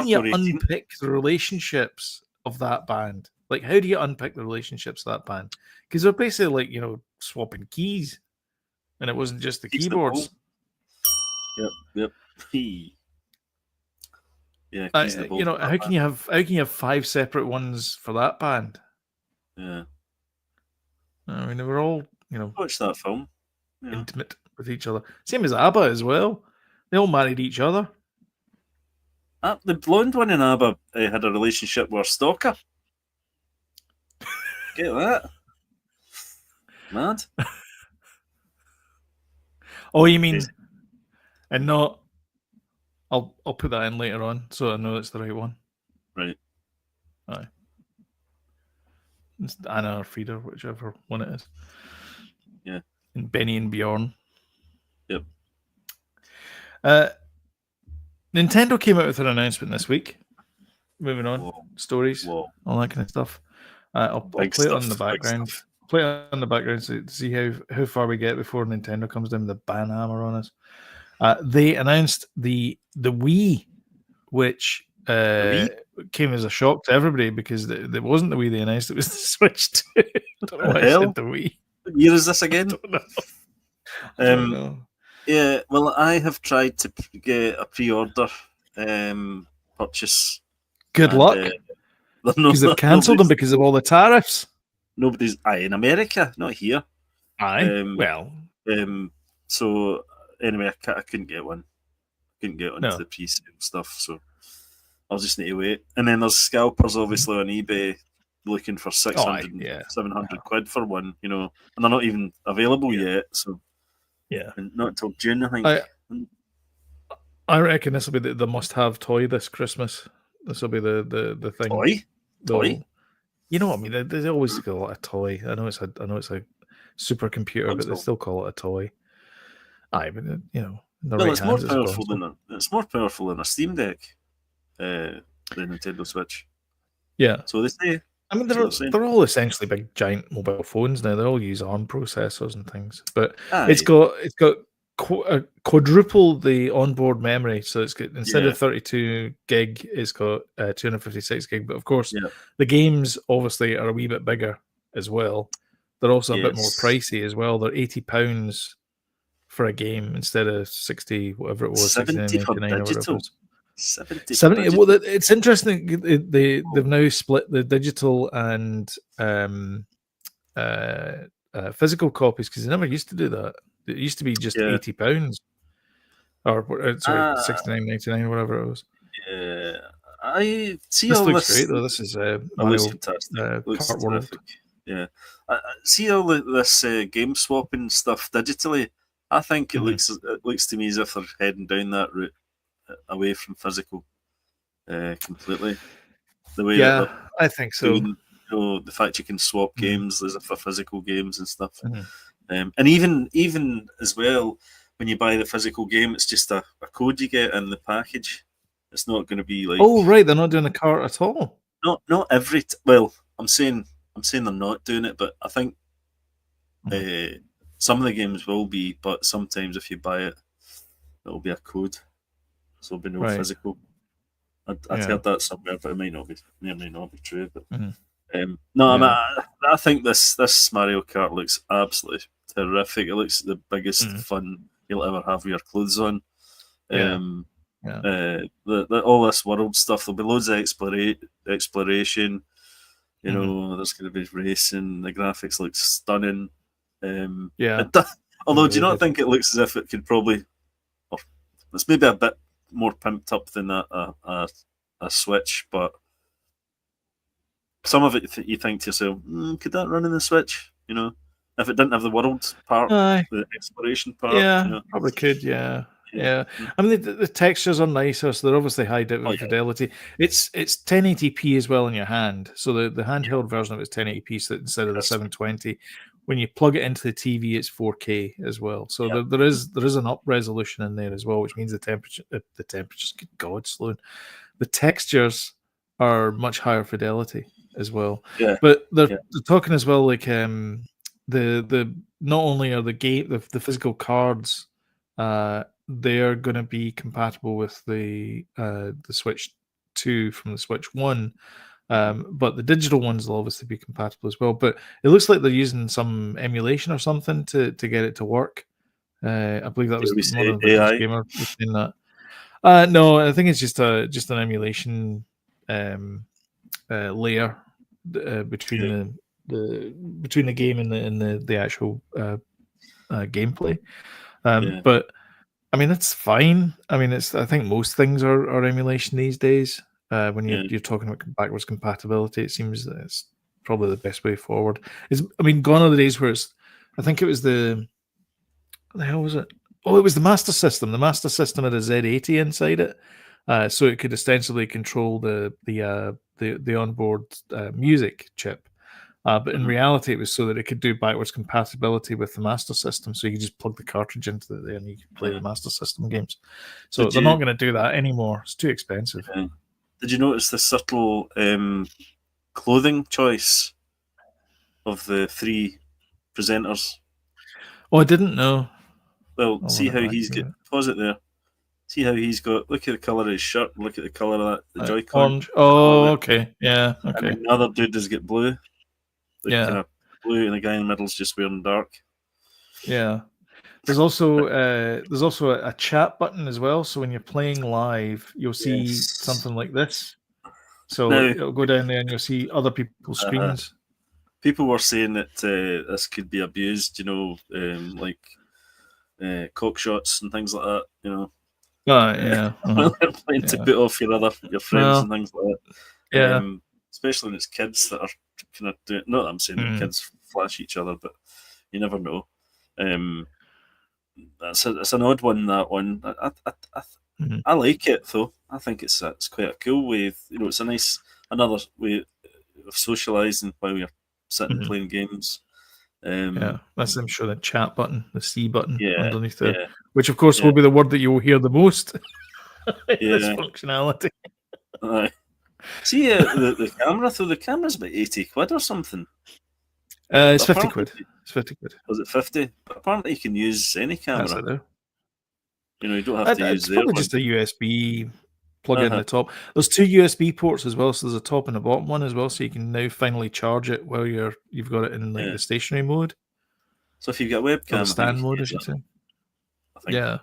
Speaker 1: you unpick the relationships of that band? Like, how do you unpick the relationships of that band? Because they're basically like swapping keys, and it wasn't just the keyboards.
Speaker 2: Yep. Yeah,
Speaker 1: how can you have 5 separate ones for that band?
Speaker 2: Yeah.
Speaker 1: I mean, they were all,
Speaker 2: watch that film.
Speaker 1: Intimate with each other. Same as ABBA as well. They all married each other.
Speaker 2: The blonde one in ABBA had a relationship with a stalker. Get that? Mad.
Speaker 1: Oh, you mean, and not? I'll put that in later on, so I know it's the right one.
Speaker 2: Right.
Speaker 1: Aye. It's Anna or Frida, whichever one it is.
Speaker 2: Yeah.
Speaker 1: And Benny and Bjorn.
Speaker 2: Yep.
Speaker 1: Nintendo came out with an announcement this week. Moving on.
Speaker 2: Whoa.
Speaker 1: Stories.
Speaker 2: Whoa.
Speaker 1: All that kind of stuff. I'll play it on the background. Play it on the background to see how far we get before Nintendo comes down with the ban hammer on us. They announced the Wii, which came as a shock to everybody because it wasn't the Wii they announced, it was the Switch 2. I don't know why I said the Wii.
Speaker 2: What year is this again?
Speaker 1: I don't know.
Speaker 2: Yeah, well, I have tried to get a pre-order purchase.
Speaker 1: Good luck. Because they've cancelled them because of all the tariffs.
Speaker 2: Nobody's in America, not here. So anyway, I couldn't get one. Couldn't get onto the pre-sale stuff, so I'll just need to wait. And then there's scalpers obviously on eBay looking for 600, 700 quid for one, and they're not even available yet. So and not until June, I think.
Speaker 1: I reckon this will be the must-have toy this Christmas. This will be the thing.
Speaker 2: Toy.
Speaker 1: You know what I mean? They always call it a toy. I know it's a supercomputer, but they still call it a toy. But it's
Speaker 2: more powerful than a Steam Deck. The Nintendo Switch.
Speaker 1: Yeah.
Speaker 2: So they say.
Speaker 1: I mean, they're all essentially big giant mobile phones now. They all use ARM processors and things, but it's got quadruple the onboard memory. So it's got, instead of 32 gig, it's got 256 gig. But of course, the games obviously are a wee bit bigger as well. They're also a bit more pricey as well. They're £80 for a game instead of 60, whatever it was, 69.99 or whatever it was. 70. Well, it's interesting. They've now split the digital and physical copies because they never used to do that. It used to be just £80, or sorry, 69.99 or whatever it was.
Speaker 2: Yeah, I see.
Speaker 1: This looks great though. This is Mario Kart World.
Speaker 2: Yeah, I see all this game swapping stuff digitally. I think it looks to me as if they're heading down that route, away from physical completely. The way
Speaker 1: I think so.
Speaker 2: the fact you can swap games as for physical games and stuff.
Speaker 1: Mm-hmm.
Speaker 2: And even as well, when you buy the physical game, it's just a code you get in the package. It's not going to be like.
Speaker 1: Oh, right, they're not doing the cart at all.
Speaker 2: Not every. Well, I'm saying they're not doing it, but I think some of the games will be. But sometimes if you buy it, it'll be a code, so it'll be no physical. I'd heard that somewhere, but it may not be true. But no, I think this Mario Kart looks absolutely terrific. It looks the biggest fun you'll ever have with your clothes on. All this world stuff. There'll be loads of exploration. There's going to be racing. The graphics look stunning. Although, do you not think it looks as if it could probably? It's maybe a bit more pimped up than a Switch, but some of it you think to yourself, could that run in the Switch? If it didn't have the world part, the exploration part.
Speaker 1: Probably could. Yeah. I mean, the textures are nicer, so they're obviously high fidelity. It's 1080p as well in your hand, so the handheld version of it's 1080p so instead of the 720. When you plug it into the TV, it's 4K as well. So there is an up resolution in there as well, which means the temperatures. Good God, Sloan. The textures are much higher fidelity as well. But they're talking as well like the not only are the physical cards. They're going to be compatible with the Switch 2 from the Switch 1, but the digital ones will obviously be compatible as well. But it looks like they're using some emulation or something to get it to work. I believe that was one of the first gamer in that. No, I think it's just an emulation layer between the game and the actual gameplay. But I mean, that's fine. I mean, I think most things are emulation these days. When you're talking about backwards compatibility, it seems that it's probably the best way forward. Gone are the days where I think it was what the hell was it? Oh, it was the Master System. The Master System had a Z80 inside it, so it could ostensibly control the onboard music chip. But in reality, it was so that it could do backwards compatibility with the Master System. So you could just plug the cartridge into there and you could play the Master System games. So they're not going to do that anymore. It's too expensive.
Speaker 2: Did you notice the subtle clothing choice of the three presenters?
Speaker 1: Oh, I didn't know.
Speaker 2: Well, see how he's got. Pause it there. See how he's got. Look at the colour of his shirt. Look at the colour of the Joy-Con.
Speaker 1: Orange. Oh, okay. Yeah. Okay.
Speaker 2: And the other dude has got blue. Kind of blue, and the guy in the middle's just wearing dark.
Speaker 1: Yeah. There's also a chat button as well. So when you're playing live, you'll see something like this. So it'll go down there and you'll see other people's screens.
Speaker 2: People were saying that this could be abused, like cock shots and things like that, playing to put off your friends and things like that. Especially when it's kids that are kind of doing. Not that I'm saying that kids flash each other, but you never know. It's an odd one. That one, I like it though. I think it's quite a cool way. It's a nice another way of socialising while we're sitting playing games.
Speaker 1: That's I'm sure the chat button, the C button underneath there, which of course will be the word that you will hear the most in this functionality.
Speaker 2: See the camera though. The camera's about 80 quid or something.
Speaker 1: It's 50 quid. It's 50 quid.
Speaker 2: Was it 50? But apparently you can use any camera.
Speaker 1: That's it,
Speaker 2: you don't have to use
Speaker 1: it's probably just a USB plug in the top. There's two USB ports as well, so there's a top and a bottom one as well, so you can now finally charge it while you've got it in like the stationary mode.
Speaker 2: So if you've got a webcam,
Speaker 1: or the stand mode, I should say.
Speaker 2: Yeah.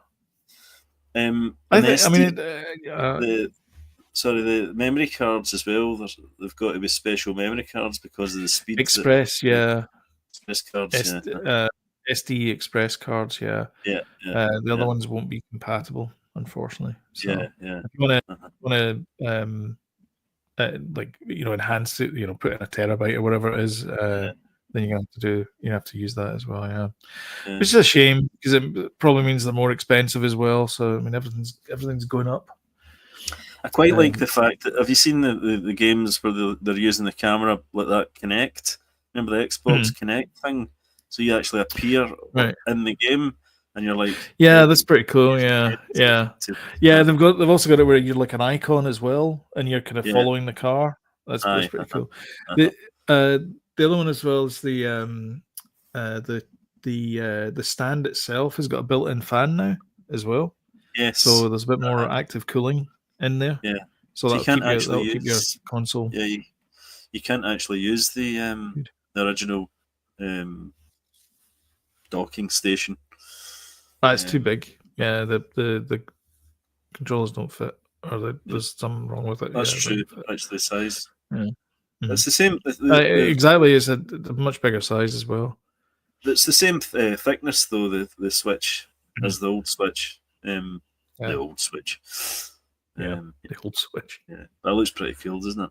Speaker 2: The memory cards as well. They've got to be special memory cards because of the speed.
Speaker 1: Express,
Speaker 2: Express cards,
Speaker 1: SD Express cards,
Speaker 2: The
Speaker 1: other ones won't be compatible, unfortunately. So if you want to enhance it, put in a terabyte or whatever it is, then you have to use that as well. Which is a shame because it probably means they're more expensive as well. So I mean, everything's going up.
Speaker 2: I quite like the fact that, have you seen the games where they're using the camera like that Kinect? Remember the Xbox Kinect thing? So you actually appear in the game, and you're like,
Speaker 1: that's pretty cool. Yeah. They've also got it where you're like an icon as well, and you're kind of following the car. That's pretty cool. The other one as well is the stand itself has got a built-in fan now as well.
Speaker 2: Yes.
Speaker 1: So there's a bit more active cooling in there.
Speaker 2: Yeah.
Speaker 1: So that'll keep your console.
Speaker 2: Yeah, you can't actually use the original docking station.
Speaker 1: It's too big. Yeah, the controllers don't fit, or there's something wrong with it.
Speaker 2: That's true. Actually, the size.
Speaker 1: Yeah.
Speaker 2: It's the same.
Speaker 1: Exactly, it's a much bigger size as well.
Speaker 2: It's the same thickness though. The Switch as the old Switch. The old Switch.
Speaker 1: The old Switch.
Speaker 2: Yeah, that looks pretty cool, doesn't it?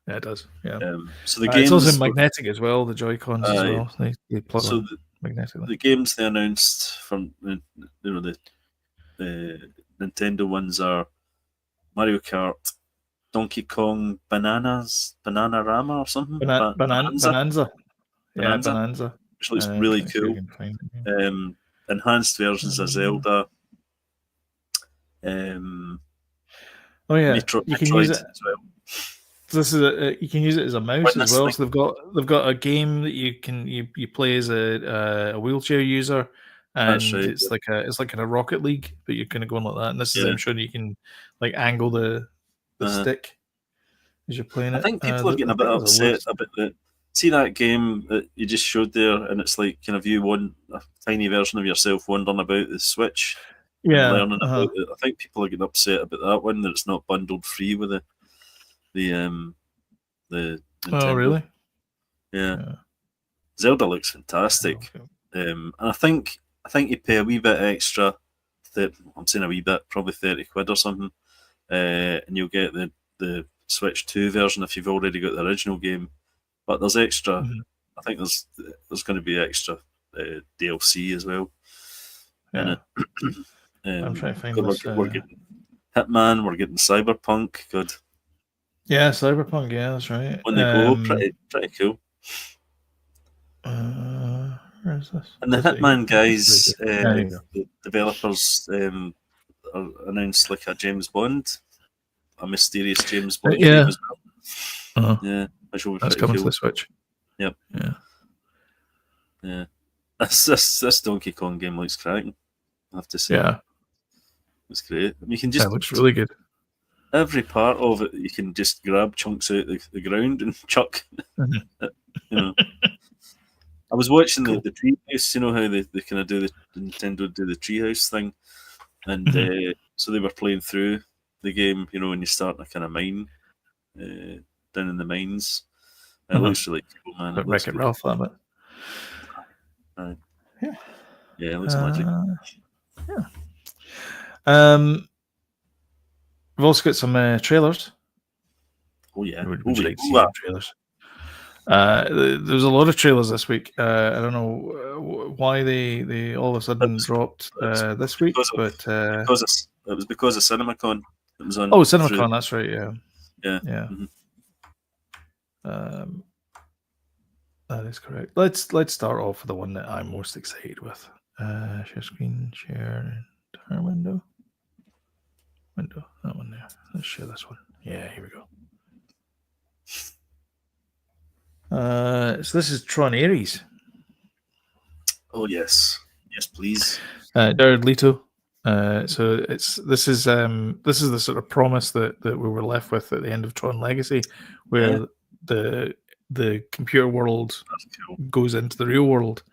Speaker 1: Yeah, it does. Yeah.
Speaker 2: So the games,
Speaker 1: it's also magnetic as well. The Joy-Cons as well. They plug
Speaker 2: so
Speaker 1: magnetically.
Speaker 2: The games they announced from the Nintendo ones are Mario Kart, Donkey Kong, Bananarama or something.
Speaker 1: Bonanza. Yeah, Bonanza.
Speaker 2: Which looks really cool. Enhanced versions of Zelda.
Speaker 1: Metroid you can use it as well. This is you can use it as a mouse as well. So they've got a game that you can you play as a wheelchair user, and it's like in a Rocket League, but you're kind of going like that. And this is I'm sure you can like angle the stick as you're playing it.
Speaker 2: I think people are getting a bit upset about that. See that game that you just showed there, and it's like kind of a tiny version of yourself wandering about the Switch and learning about it. I think people are getting upset about that one, that it's not bundled free with the Nintendo.
Speaker 1: Oh, really?
Speaker 2: Yeah. Zelda looks fantastic. And I think you pay a wee bit extra. I'm saying a wee bit, probably £30 or something, and you'll get the Switch 2 version if you've already got the original game. But there's extra. I think there's going to be extra DLC as well in it.
Speaker 1: I'm trying to find this.
Speaker 2: We're getting Hitman. We're getting Cyberpunk. Good.
Speaker 1: Yeah, Cyberpunk. Yeah, that's right.
Speaker 2: When they go, pretty cool.
Speaker 1: Where is this?
Speaker 2: And the Hitman guys, the developers, announced like a James Bond, a mysterious James Bond game as well. Yeah, which will be
Speaker 1: that's coming to the Switch.
Speaker 2: Yep. Yeah. This Donkey Kong game looks cracking, I have to say.
Speaker 1: Yeah.
Speaker 2: It's great. You can just.
Speaker 1: It looks really good.
Speaker 2: Every part of it, you can just grab chunks out the ground and chuck. I was watching the treehouse. You know how they kind of do the Nintendo do the treehouse thing, and so they were playing through the game. When you start a kind of mine, down in the mines. It looks really cool, man.
Speaker 1: Wreck-It Ralph, that bit.
Speaker 2: Yeah, it looks magic.
Speaker 1: We've also got some trailers.
Speaker 2: Oh yeah,
Speaker 1: trailers. There's a lot of trailers this week. I don't know why they all of a sudden dropped this week, but
Speaker 2: it was because of CinemaCon. It was on.
Speaker 1: Oh, CinemaCon, that's right. Yeah. That is correct. Let's start off with the one that I'm most excited with. Share screen, share entire window. That one there. Let's share this one. Yeah, here we go. So this is Tron Ares.
Speaker 2: Oh yes, please.
Speaker 1: Jared Leto. So this is the sort of promise that we were left with at the end of Tron Legacy, where the computer world goes into the real world,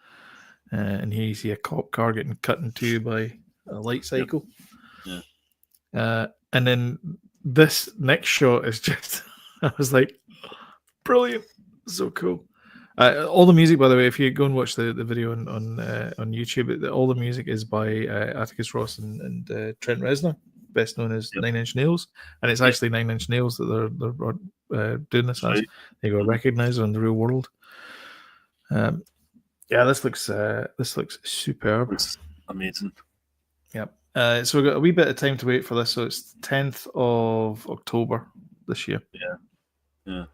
Speaker 1: and here you see a cop car getting cut in two by a light cycle. And then this next shot is just, I was like, brilliant, so cool. All the music, by the way, if you go and watch the video on YouTube, all the music is by Atticus Ross and Trent Reznor, best known as 9 Inch Nails, and it's actually 9 Inch Nails that they're doing this as. They got recognized in the real world. This looks superb.
Speaker 2: Looks amazing.
Speaker 1: Yep. So we've got a wee bit of time to wait for this. So it's 10th of October this year.
Speaker 2: Yeah.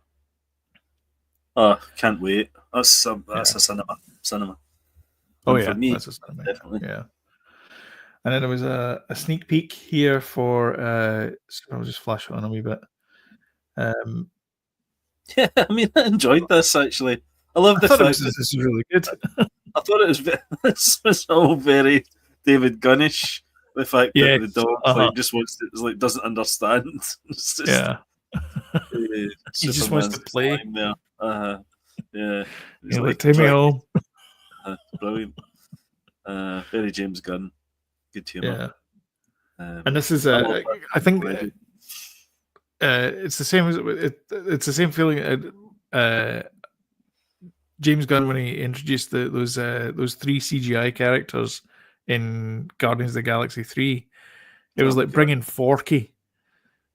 Speaker 2: Oh, can't wait. That's a cinema.
Speaker 1: Oh,
Speaker 2: And
Speaker 1: yeah.
Speaker 2: for me,
Speaker 1: That's a cinema.
Speaker 2: definitely.
Speaker 1: Yeah. And then there was a sneak peek here for. So I'll just flash it on a wee bit.
Speaker 2: Yeah, I mean, I enjoyed this actually. I love the fact that
Speaker 1: this is really good.
Speaker 2: I thought it was this was all very David Gunnish. The fact that the dog like just wants to, like doesn't understand. It's just,
Speaker 1: Yeah. He just wants to play.
Speaker 2: There. Yeah.
Speaker 1: He's like, take me home.
Speaker 2: Brilliant. Very James Gunn. Good humour.
Speaker 1: Yeah. And this is, I think, it's the same as it's the same feeling. James Gunn, when he introduced those 3 CGI characters in Guardians of the Galaxy 3, it was like bringing Forky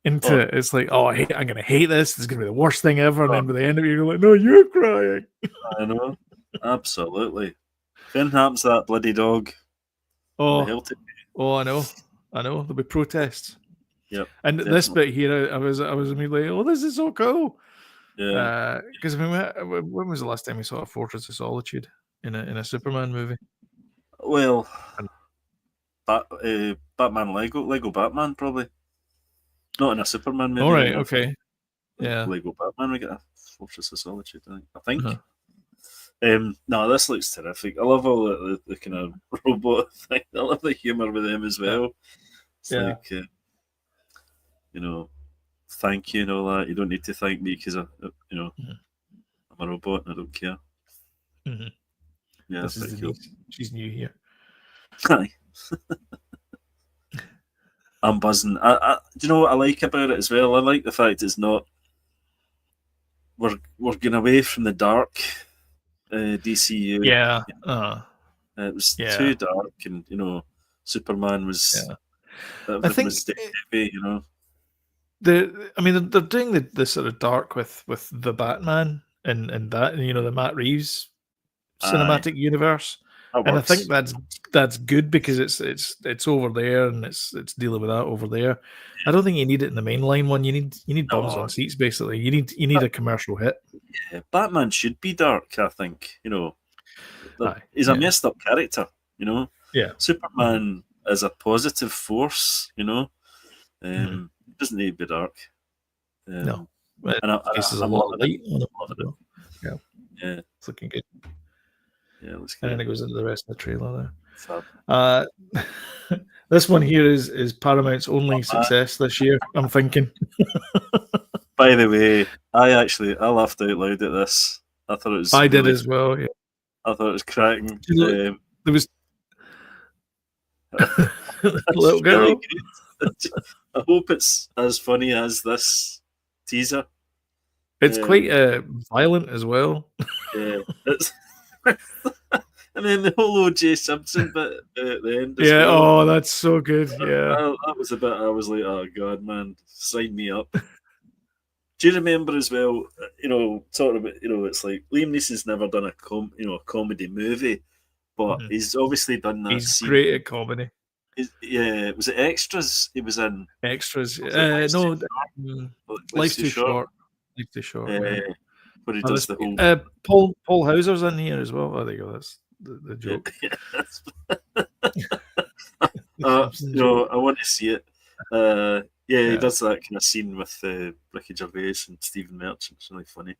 Speaker 1: into it. It's like, oh, I'm going to hate this. This is going to be the worst thing ever. And then by the end of it, you're like, no, you're crying.
Speaker 2: I know. Absolutely. If anything happens to that bloody dog,
Speaker 1: I know. There'll be protests.
Speaker 2: Yep.
Speaker 1: And definitely. This bit here, I was immediately, oh, this is so cool.
Speaker 2: Yeah.
Speaker 1: Because I mean, when was the last time we saw a Fortress of Solitude in a Superman movie?
Speaker 2: Well, Batman Lego Batman probably. Not in a Superman movie.
Speaker 1: All right. Okay. Yeah.
Speaker 2: Lego Batman. We get a Fortress of Solitude. I think. No, this looks terrific. I love all the kind of robot thing. I love the humor with them as well. It's like, thank you and all that. You don't need to thank me because I'm a robot and I don't care.
Speaker 1: Mm-hmm.
Speaker 2: Yeah,
Speaker 1: this is cool. She's new here.
Speaker 2: Hi. I'm buzzing. Do you know what I like about it as well? I like the fact it's not. We're going away from the dark DCU.
Speaker 1: Yeah.
Speaker 2: It was too dark, and Superman was.
Speaker 1: I think
Speaker 2: was heavy,
Speaker 1: they're doing the sort of dark with the Batman and that, and the Matt Reeves cinematic universe. And I think that's good because it's over there and it's dealing with that over there. I don't think you need it in the mainline one. You need bums on seats basically. You need a commercial hit.
Speaker 2: Yeah, Batman should be dark. I think he's a messed up character.
Speaker 1: Yeah,
Speaker 2: Superman is a positive force. Doesn't need to be dark.
Speaker 1: No,
Speaker 2: and I'm loving it.
Speaker 1: Yeah, it's looking good.
Speaker 2: Yeah, let's
Speaker 1: and then it goes into the rest of the trailer there. This one here is Paramount's only success this year, I'm thinking.
Speaker 2: By the way, I laughed out loud at this. I thought it was.
Speaker 1: I did as well. Yeah,
Speaker 2: I thought it was cracking.
Speaker 1: There was little girl.
Speaker 2: I hope it's as funny as this teaser.
Speaker 1: It's quite violent as well.
Speaker 2: Yeah, it's. And then the whole O.J. Simpson bit at the end.
Speaker 1: Yeah, well. That's so good. Yeah,
Speaker 2: that was a bit. I was like, oh god, man, sign me up. Do you remember as well? Talking about it's like Liam Neeson's never done a comedy movie, but he's obviously done that.
Speaker 1: He's great at comedy.
Speaker 2: Was it Extras? He was in
Speaker 1: Extras. No, Life's Too Short. Life's Too Short.
Speaker 2: But he does the
Speaker 1: whole. Paul Hauser's in here as well. Oh, there you go. That's the joke.
Speaker 2: I want to see it. He does that kind of scene with Ricky Gervais and Stephen Merchant. It's really funny.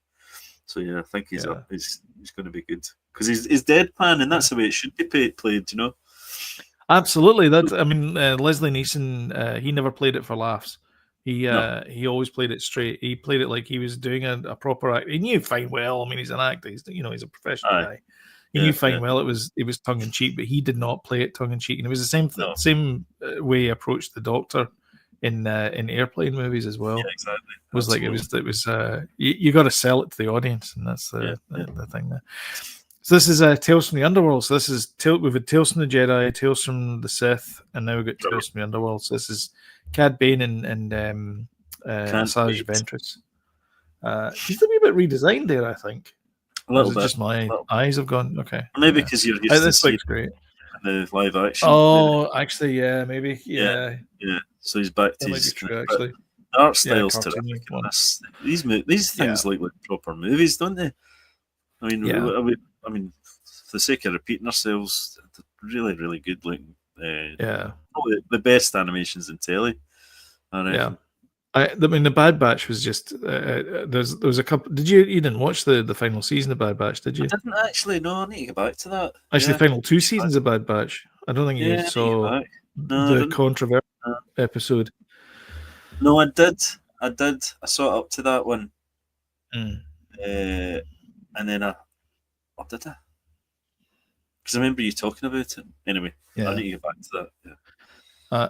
Speaker 2: So I think he's up. He's going to be good because he's deadpan, and that's the way it should be played.
Speaker 1: Absolutely. Leslie Nielsen. He never played it for laughs. He always played it straight. He played it like he was doing a proper act. He knew fine well. I mean, he's an actor. He's a professional guy. He knew fine well it was tongue in cheek, but he did not play it tongue in cheek. And it was the same way he approached the Doctor in airplane movies as well. Yeah,
Speaker 2: exactly.
Speaker 1: It was Absolutely. It was you got to sell it to the audience, and that's the thing there. So this is Tales from the Underworld. So this is we've had Tales from the Jedi, Tales from the Sith, and now we've got Tales from the Underworld. So this is Cad Bane and Asajj Ventress. He's a wee bit redesigned there, I think.
Speaker 2: A little bit.
Speaker 1: Just my eyes have gone. Okay.
Speaker 2: Maybe because you're used to
Speaker 1: this looks great.
Speaker 2: the live action.
Speaker 1: Oh, actually, yeah, maybe, yeah.
Speaker 2: So he's back to
Speaker 1: That might be
Speaker 2: his
Speaker 1: true, actually.
Speaker 2: the art style's
Speaker 1: cartoony
Speaker 2: terrific.
Speaker 1: one.
Speaker 2: These things look like proper movies, don't they? I mean, I mean, for the sake of repeating ourselves, really, really good looking. Probably the best animations in telly, I reckon.
Speaker 1: I mean, the Bad Batch was just there was a couple. You didn't watch the final season of Bad Batch, did you?
Speaker 2: I didn't actually. No, I need to get back to that.
Speaker 1: Actually, the final 2 seasons of Bad Batch. I don't think you saw the controversial episode.
Speaker 2: No, I did. I saw it up to that one,
Speaker 1: and
Speaker 2: then I did I? Because I remember you talking about it. Anyway, I need to get back to that. Yeah.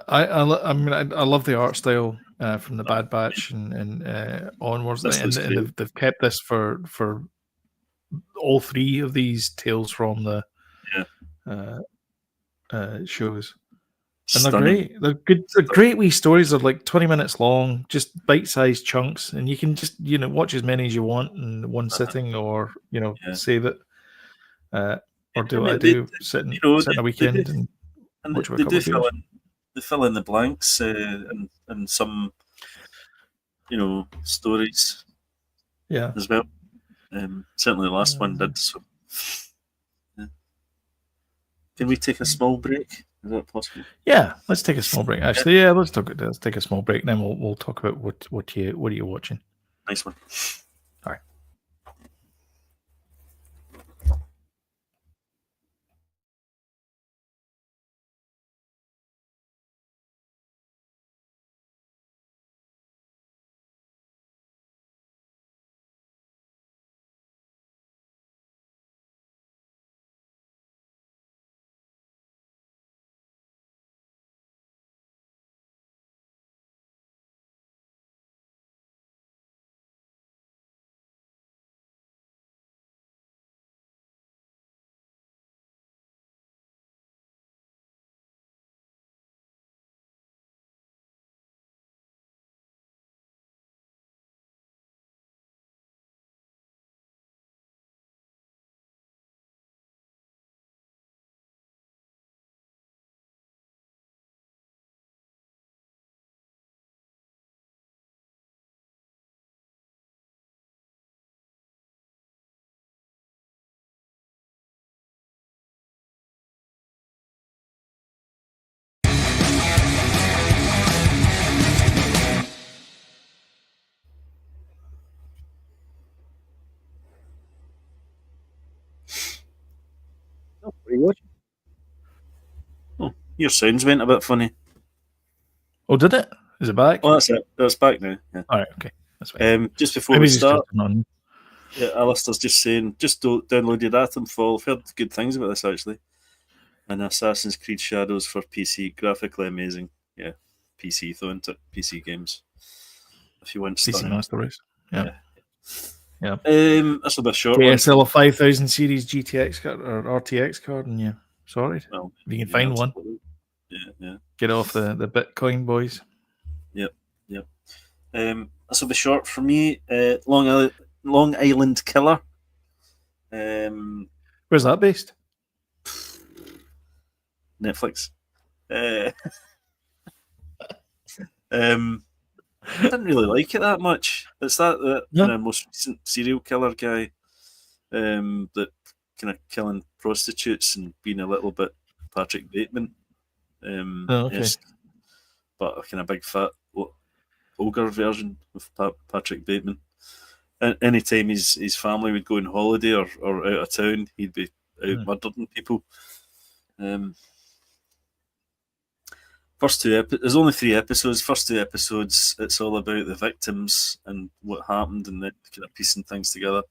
Speaker 1: I mean, I love the art style from the Bad Batch and onwards, and they've kept this for all 3 of these tales from the shows, and they're great. They're good. They're great wee stories. They're like 20 minutes long, just bite-sized chunks, and you can just watch as many as you want in one sitting, or save it, or do what I do, sit a weekend and watch a couple of beers.
Speaker 2: They fill in the blanks and some, stories.
Speaker 1: Yeah,
Speaker 2: as well. Certainly, the last one did. So, yeah. Can we take a small break? Is that possible?
Speaker 1: Yeah, let's take a small break. Actually, let's take a small break, and then we'll talk about what are you watching.
Speaker 2: Nice one.
Speaker 1: All right.
Speaker 2: Oh, your sounds went a bit funny.
Speaker 1: Oh, did it? Is it back?
Speaker 2: Oh, that's it. That's back now. Yeah.
Speaker 1: All right. Okay. That's fine.
Speaker 2: Just before we start, Alistair's just saying, just downloaded Atomfall. I've heard good things about this actually. And Assassin's Creed Shadows for PC, graphically amazing. Yeah, PC though, isn't it? PC games. If you want
Speaker 1: PC Master Race. Yeah.
Speaker 2: That's a bit short.
Speaker 1: ASL a 5000 series GTX card or RTX card, and sorted.
Speaker 2: Well,
Speaker 1: if you can find one.
Speaker 2: Yeah.
Speaker 1: Get off the Bitcoin boys.
Speaker 2: Yep. This will be short for me. Long Island Killer.
Speaker 1: Where's that based?
Speaker 2: Netflix. I didn't really like it that much. It's that most recent serial killer guy that kind of killing prostitutes and being a little bit Patrick Bateman. Yes, but a kind of big fat ogre version of Patrick Bateman. And anytime his family would go on holiday or out of town, he'd be out murdering people. First 2 there's only 3 episodes. First 2 episodes, it's all about the victims and what happened, and then kind of piecing things together.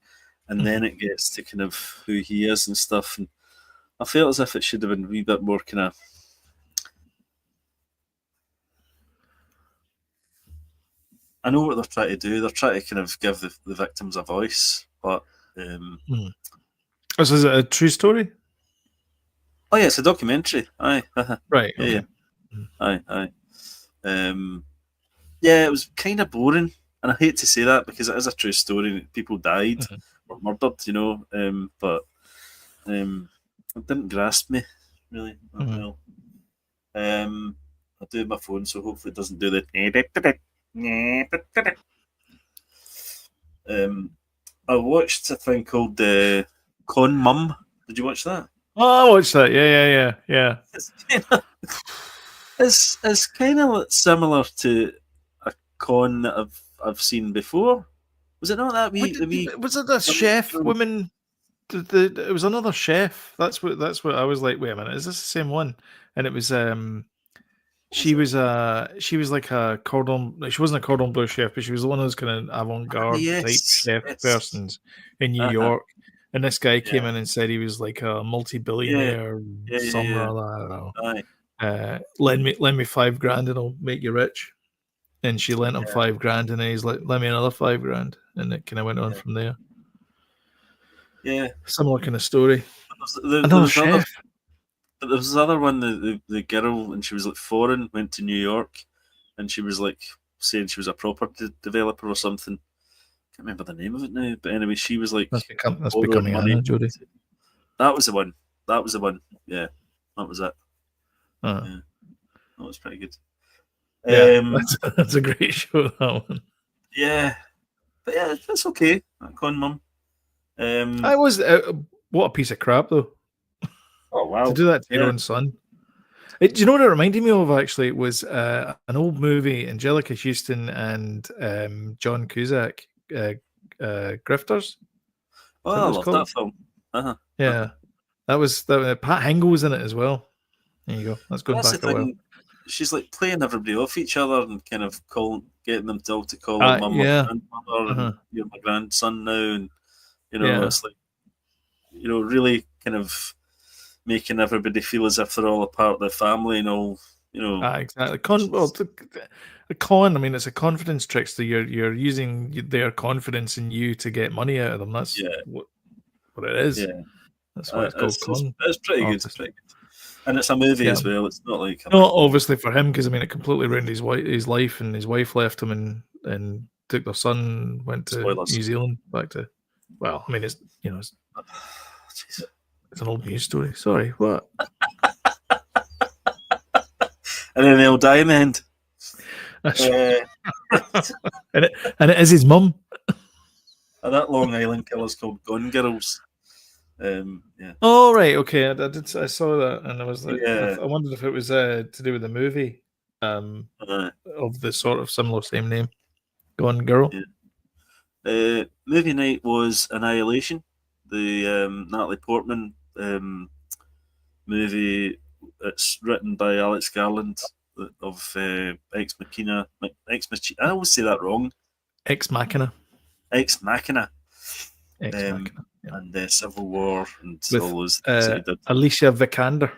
Speaker 2: And then it gets to kind of who he is and stuff. And I felt as if it should have been a wee bit more kind of. I know what they're trying to do. They're trying to kind of give the victims a voice, but.
Speaker 1: Is it a true story?
Speaker 2: Oh yeah, it's a documentary. Aye.
Speaker 1: Right. Okay.
Speaker 2: Aye. It was kind of boring, and I hate to say that because it is a true story. People died or murdered, but it didn't grasp me. really that well. I'll do my phone, so hopefully it doesn't do the. I watched a thing called Con Mum. Did you watch that?
Speaker 1: Oh, I watched that. Yeah.
Speaker 2: It's kind of similar to a con that I've seen before. Was it not that
Speaker 1: Was it the chef woman? It was another chef. That's what I was like. Wait a minute, is this the same one? And it was she was like a cordon. She wasn't a cordon bleu chef, but she was one of those kind of avant-garde type chef persons in New York. And this guy came in and said he was like a multi-billionaire, somewhere or other. I don't know. Lend me $5,000 and I'll make you rich. And she lent him $5,000, and he's like, "Lend me another $5,000," and it kind of went on from there.
Speaker 2: Yeah,
Speaker 1: similar kind of story.
Speaker 2: Another chef. But there was this other one, the girl, and she was like foreign, went to New York, and she was like saying she was a property developer or something. Can't remember the name of it now, but anyway, she was like
Speaker 1: that's becoming money. Jodie.
Speaker 2: That was the one. Yeah, that was it.
Speaker 1: Yeah,
Speaker 2: that was pretty good.
Speaker 1: Yeah, that's a great show. That one.
Speaker 2: Yeah, but yeah, that's okay. Con Mum.
Speaker 1: I was what a piece of crap though.
Speaker 2: Oh wow!
Speaker 1: To do that to your own son. Do you know what it reminded me of? Actually, it was an old movie, Angelica Houston and John Cusack, Grifters.
Speaker 2: Oh, I love that film.
Speaker 1: Yeah, that was Pat Hingle was in it as well. There you go. That's going back a while.
Speaker 2: She's like playing everybody off each other and kind of getting them to all to call her mum or grandmother, and you're my grandson now, and it's like really kind of making everybody feel as if they're all a part of the family and all.
Speaker 1: Exactly. A con. I mean, it's a confidence trickster. You're using their confidence in you to get money out of them. That's what it is.
Speaker 2: Yeah,
Speaker 1: that's why it's called con.
Speaker 2: It's pretty good. It's pretty good. And it's a movie as well. It's not like
Speaker 1: obviously for him, because I mean it completely ruined his life, and his wife left him and took their son, went to New Zealand, back to. Well, I mean it's it's an old news story. Sorry, what?
Speaker 2: And then they'll die in the end.
Speaker 1: and it is his mum.
Speaker 2: That Long Island killer's called Gone Girls. Yeah.
Speaker 1: Oh right, okay. I saw that, and I was like, I wondered if it was to do with the movie, of the sort of similar same name, Gone Girl.
Speaker 2: Yeah. Movie night was Annihilation, the Natalie Portman movie. It's written by Alex Garland of Ex Machina. I always say that wrong.
Speaker 1: Ex Machina.
Speaker 2: Ex Machina. And Civil War and
Speaker 1: with,
Speaker 2: all those things that he did.
Speaker 1: Alicia Vikander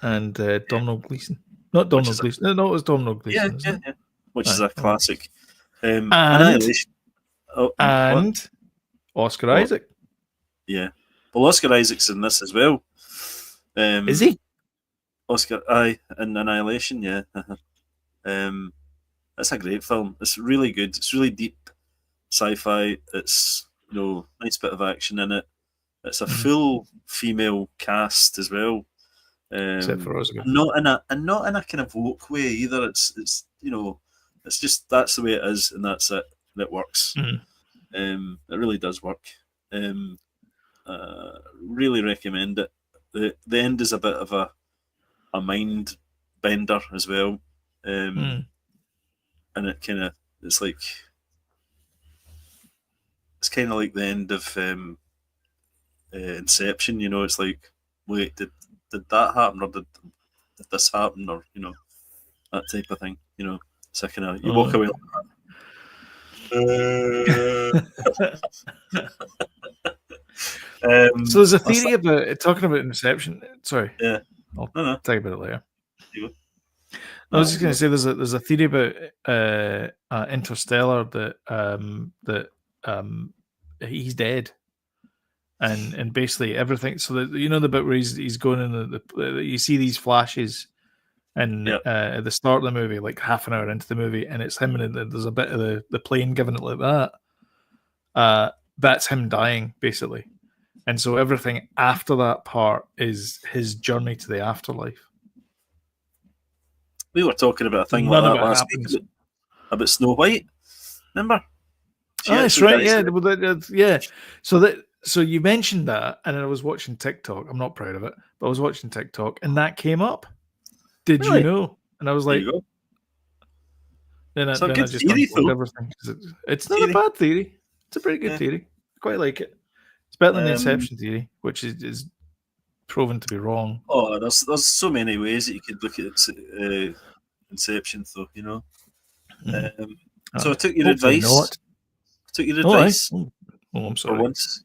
Speaker 1: and Domhnall Gleeson. Not Domhnall Gleeson. No, it was Domhnall Gleeson.
Speaker 2: Yeah. Which is a classic.
Speaker 1: And Oscar Isaac.
Speaker 2: Yeah. Well, Oscar Isaac's in this as well.
Speaker 1: Is he?
Speaker 2: Oscar, in Annihilation, yeah. It's a great film. It's really good. It's really deep sci-fi. It's nice bit of action in it. It's a full female cast as well.
Speaker 1: Except for Oscar.
Speaker 2: Not in a kind of woke way either. It's it's just that's the way it is, and that's it. And it works. It really does work. Really recommend it. The end is a bit of a mind bender as well, and it kind of it's kind of like the end of Inception. It's like, wait, did that happen, or did this happen, or that type of thing. So kind of you walk away like that.
Speaker 1: So there's a theory about talking about Inception. Sorry, I'll talk about it later. I was just going to say there's a theory about Interstellar that he's dead, and basically everything. So that the bit where he's going in you see these flashes, and at the start of the movie, like half an hour into the movie, and it's him, and there's a bit of the plane giving it like that. That's him dying basically. And so everything after that part is his journey to the afterlife.
Speaker 2: We were talking about a thing
Speaker 1: None
Speaker 2: like
Speaker 1: of
Speaker 2: that
Speaker 1: it
Speaker 2: last
Speaker 1: happens.
Speaker 2: week about Snow White. Remember?
Speaker 1: That's right. Yeah, yeah. So you mentioned that, and I was watching TikTok. I'm not proud of it, but I was watching TikTok, and that came up. Did you know? And I was like, then I just unplugged everything. It's not a bad theory. It's a pretty good theory. I quite like it. It's better than the Inception theory, which is proven to be wrong.
Speaker 2: Oh, there's so many ways that you could look at Inception, though, you know. So I took your advice.
Speaker 1: Not.
Speaker 2: I took your advice.
Speaker 1: Oh, I'm sorry.
Speaker 2: For once,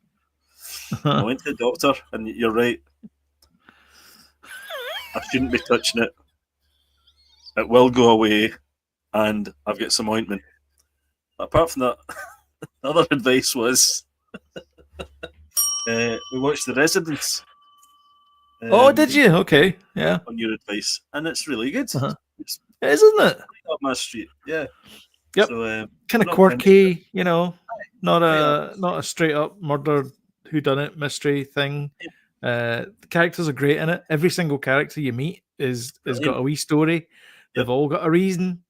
Speaker 2: I went to the doctor, and you're right. I shouldn't be touching it. It will go away, and I've got some ointment. Apart from that, the other advice was we watched The Residence.
Speaker 1: Did you? Okay, yeah.
Speaker 2: On your advice, and it's really good.
Speaker 1: It's, isn't it?
Speaker 2: Up my street, yeah.
Speaker 1: Yep.
Speaker 2: So,
Speaker 1: kind of quirky, you know, not a straight up murder whodunit mystery thing. The characters are great in it. Every single character you meet has got a wee story. They've all got a reason.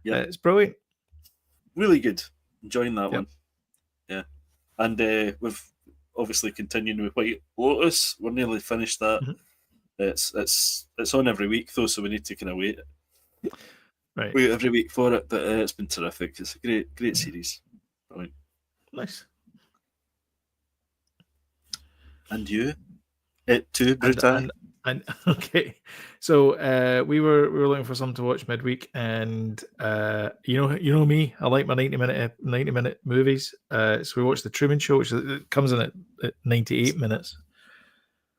Speaker 1: It's brilliant.
Speaker 2: Really good. Enjoying that one. Yeah. And we've obviously continuing with White Lotus. We're nearly finished that. It's on every week though, so we need to kind of wait every week for it. But it's been terrific. It's a great series. Brilliant.
Speaker 1: Nice.
Speaker 2: And you? It too, Brutal.
Speaker 1: And okay, so we were looking for something to watch midweek, and you know me, I like my 90-minute movies. So we watched The Truman Show, which comes in at 98 minutes.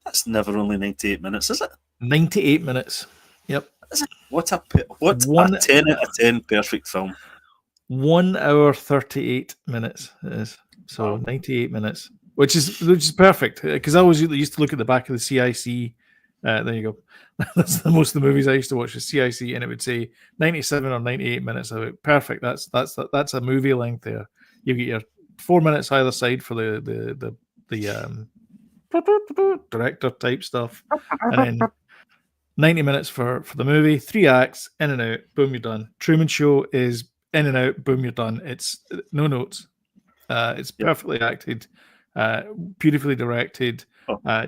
Speaker 2: That's never only 98 minutes, is it?
Speaker 1: 98 minutes. Yep.
Speaker 2: What a 10 out of 10 perfect film.
Speaker 1: 1 hour 38 minutes it is. So 98 minutes, which is perfect, because I always used to look at the back of the CIC. There you go. That's most of the movies I used to watch is CIC, and it would say 97 or 98 minutes of it. Perfect. That's a movie length there. You get your 4 minutes either side for the director type stuff, and then 90 minutes for the movie. 3 acts, in and out, boom, you're done. Truman Show is in and out, boom, you're done. It's no notes. It's perfectly acted, beautifully directed.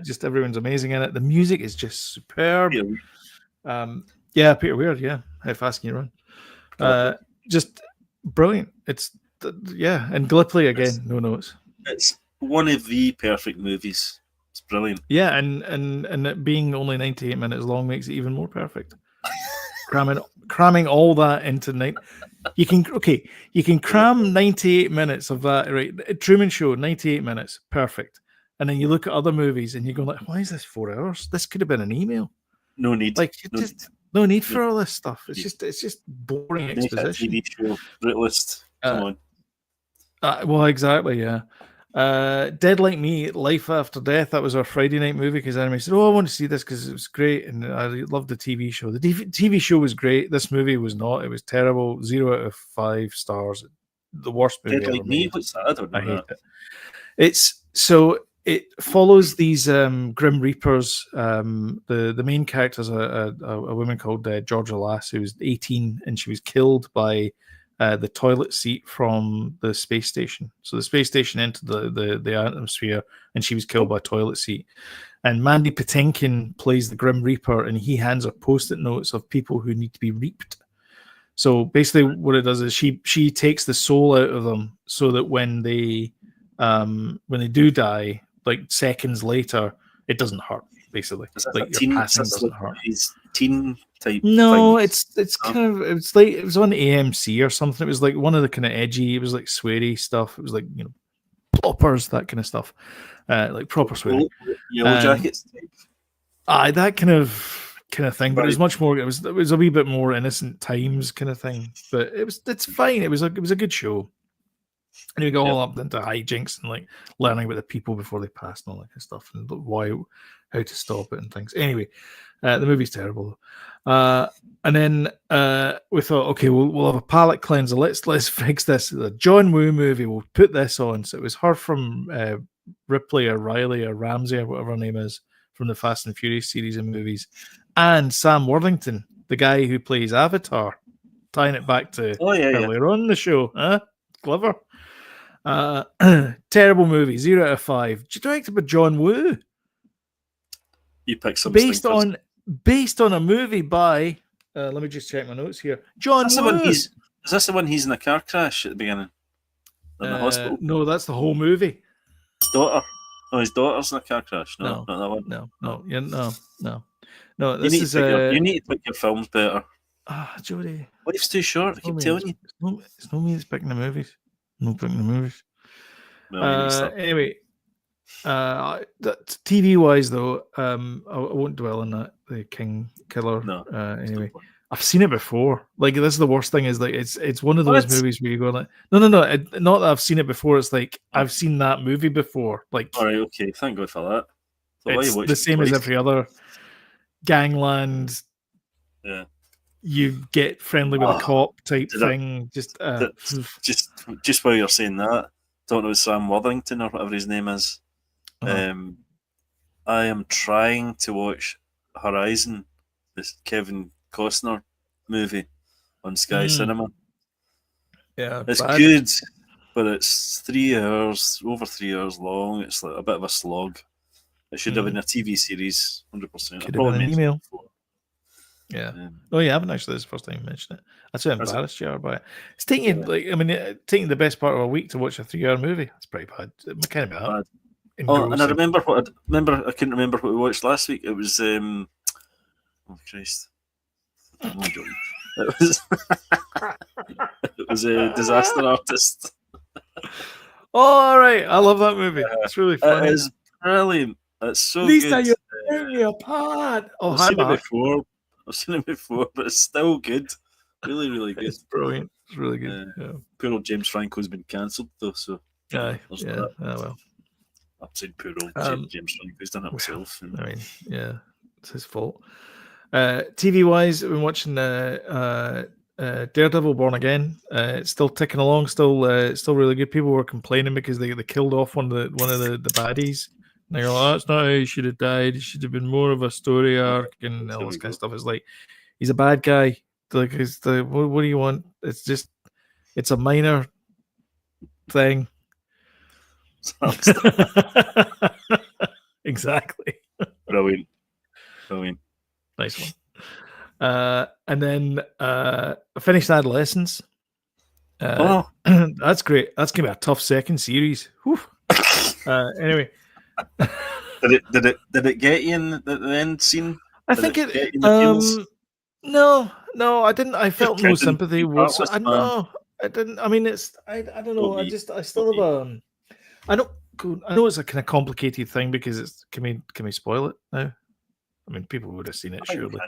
Speaker 1: Just everyone's amazing in it. The music is just superb. Peter Weir. Yeah, How Fast Can You Run? Just brilliant. It's and Gallipoli again. No notes.
Speaker 2: It's one of the perfect movies. It's brilliant.
Speaker 1: Yeah, and it being only 98 minutes long makes it even more perfect. Cramming all that into night. You can cram 98 minutes of that, right? Truman Show, 98 minutes, perfect. And then you look at other movies and you go like, why is this 4 hours? This could have been an email.
Speaker 2: No need.
Speaker 1: No need for all this stuff. It's just boring exposition.
Speaker 2: TV show, brutalist. Come
Speaker 1: on. Well, exactly, yeah. Dead Like Me, Life After Death. That was our Friday night movie because Anime said, I want to see this because it was great, and I loved the TV show. The TV show was great. This movie was not. It was terrible. 0 out of 5 stars. The worst movie
Speaker 2: Dead Like Me. What's that? I don't know.
Speaker 1: I hate it. It follows these Grim Reapers. The main character is a woman called Georgia Lass, who was 18, and she was killed by the toilet seat from the space station. So the space station entered the atmosphere, and she was killed by a toilet seat. And Mandy Patinkin plays the Grim Reaper, and he hands her post-it notes of people who need to be reaped. So basically what it does is she takes the soul out of them so that when they do die, like seconds later, it doesn't hurt, basically. Like your passing doesn't hurt.
Speaker 2: Teen type.
Speaker 1: No, it's kind of, it's like it was on AMC or something. It was like one of the kind of edgy, it was like sweary stuff. It was like, ploppers, that kind of stuff. Like proper swearing.
Speaker 2: Yellow Jackets type.
Speaker 1: That kind of thing. But it was much more, it was a wee bit more Innocent Times kind of thing. But it's fine. It was a good show. And we go all up into hijinks and like learning about the people before they passed and all that kind of stuff, and how to stop it and things. Anyway, the movie's terrible. And then we thought, okay, we'll have a palate cleanser. Let's fix this. The John Woo movie. We'll put this on. So it was her from Ripley or Riley or Ramsey or whatever her name is from the Fast and Furious series of movies, and Sam Worthington, the guy who plays Avatar, tying it back to earlier on in the show. Huh? Clever. Terrible movie, 0 out of 5. Directed by John Woo.
Speaker 2: You pick some
Speaker 1: based on a movie by. Let me just check my notes here. John Woo.
Speaker 2: Is this the one he's in a car crash at the beginning? In the hospital?
Speaker 1: No, that's the whole movie.
Speaker 2: His daughter. Oh, his daughter's in a car crash. No, not that one.
Speaker 1: No. This is.
Speaker 2: You need to pick your films better.
Speaker 1: Jodie.
Speaker 2: Life's too short. I keep telling you.
Speaker 1: It's not me that's picking the movies. I'm not picking the movies.
Speaker 2: Well,
Speaker 1: anyway, TV wise though, I won't dwell on that. The King Killer.
Speaker 2: No.
Speaker 1: Anyway, I've seen it before. Like, this is the worst thing. Is like it's one of those movies where you go like, no, not that I've seen it before. It's like I've seen that movie before. Like,
Speaker 2: all right, okay, thank God for that. So
Speaker 1: it's the same as every other Gangland.
Speaker 2: Yeah.
Speaker 1: You get friendly with a cop type thing. Just
Speaker 2: while you're saying that, don't know Sam Worthington or whatever his name is. I am trying to watch Horizon, this Kevin Costner movie on Sky Cinema.
Speaker 1: Yeah,
Speaker 2: it's good, but it's 3 hours, over 3 hours long. It's like a bit of a slog. It should have been a TV series, 100%.
Speaker 1: Could have been an email. Yeah. Oh, you haven't actually. This is the first time you mentioned it. That's what embarrassed you by it. It's taking taking the best part of a week to watch a 3-hour movie. That's pretty bad. Kind of bad.
Speaker 2: And I remember I couldn't remember what we watched last week. It was oh Christ. It was a Disaster Artist.
Speaker 1: Oh, all right. I love that movie. It's really funny.
Speaker 2: It is brilliant. It's so
Speaker 1: Lisa,
Speaker 2: good.
Speaker 1: You're tearing me apart.
Speaker 2: I've seen it before, but it's still good. Really, really good.
Speaker 1: It's brilliant. It's really good.
Speaker 2: Poor old James Franco's been cancelled though, so
Speaker 1: well.
Speaker 2: I've seen poor old James Franco's done it himself.
Speaker 1: I mean, yeah, it's his fault. TV wise, I've been watching Daredevil Born Again. It's still ticking along, still really good. People were complaining because they killed off one of the baddies. And they're like, oh, that's not how he should have died. He should have been more of a story arc and all this kind of stuff. It's like, he's a bad guy. Like, what do you want? It's a minor thing. Exactly.
Speaker 2: Brilliant.
Speaker 1: Nice one. And then I finished Adolescence. That's great. That's gonna be a tough second series. Anyway,
Speaker 2: did it get you in the end scene?
Speaker 1: I think it. No, I didn't. I felt no sympathy. I didn't. I mean, I don't know. I still have I know it's a kind of complicated thing because it's. Can we spoil it now? I mean, people would have seen it surely.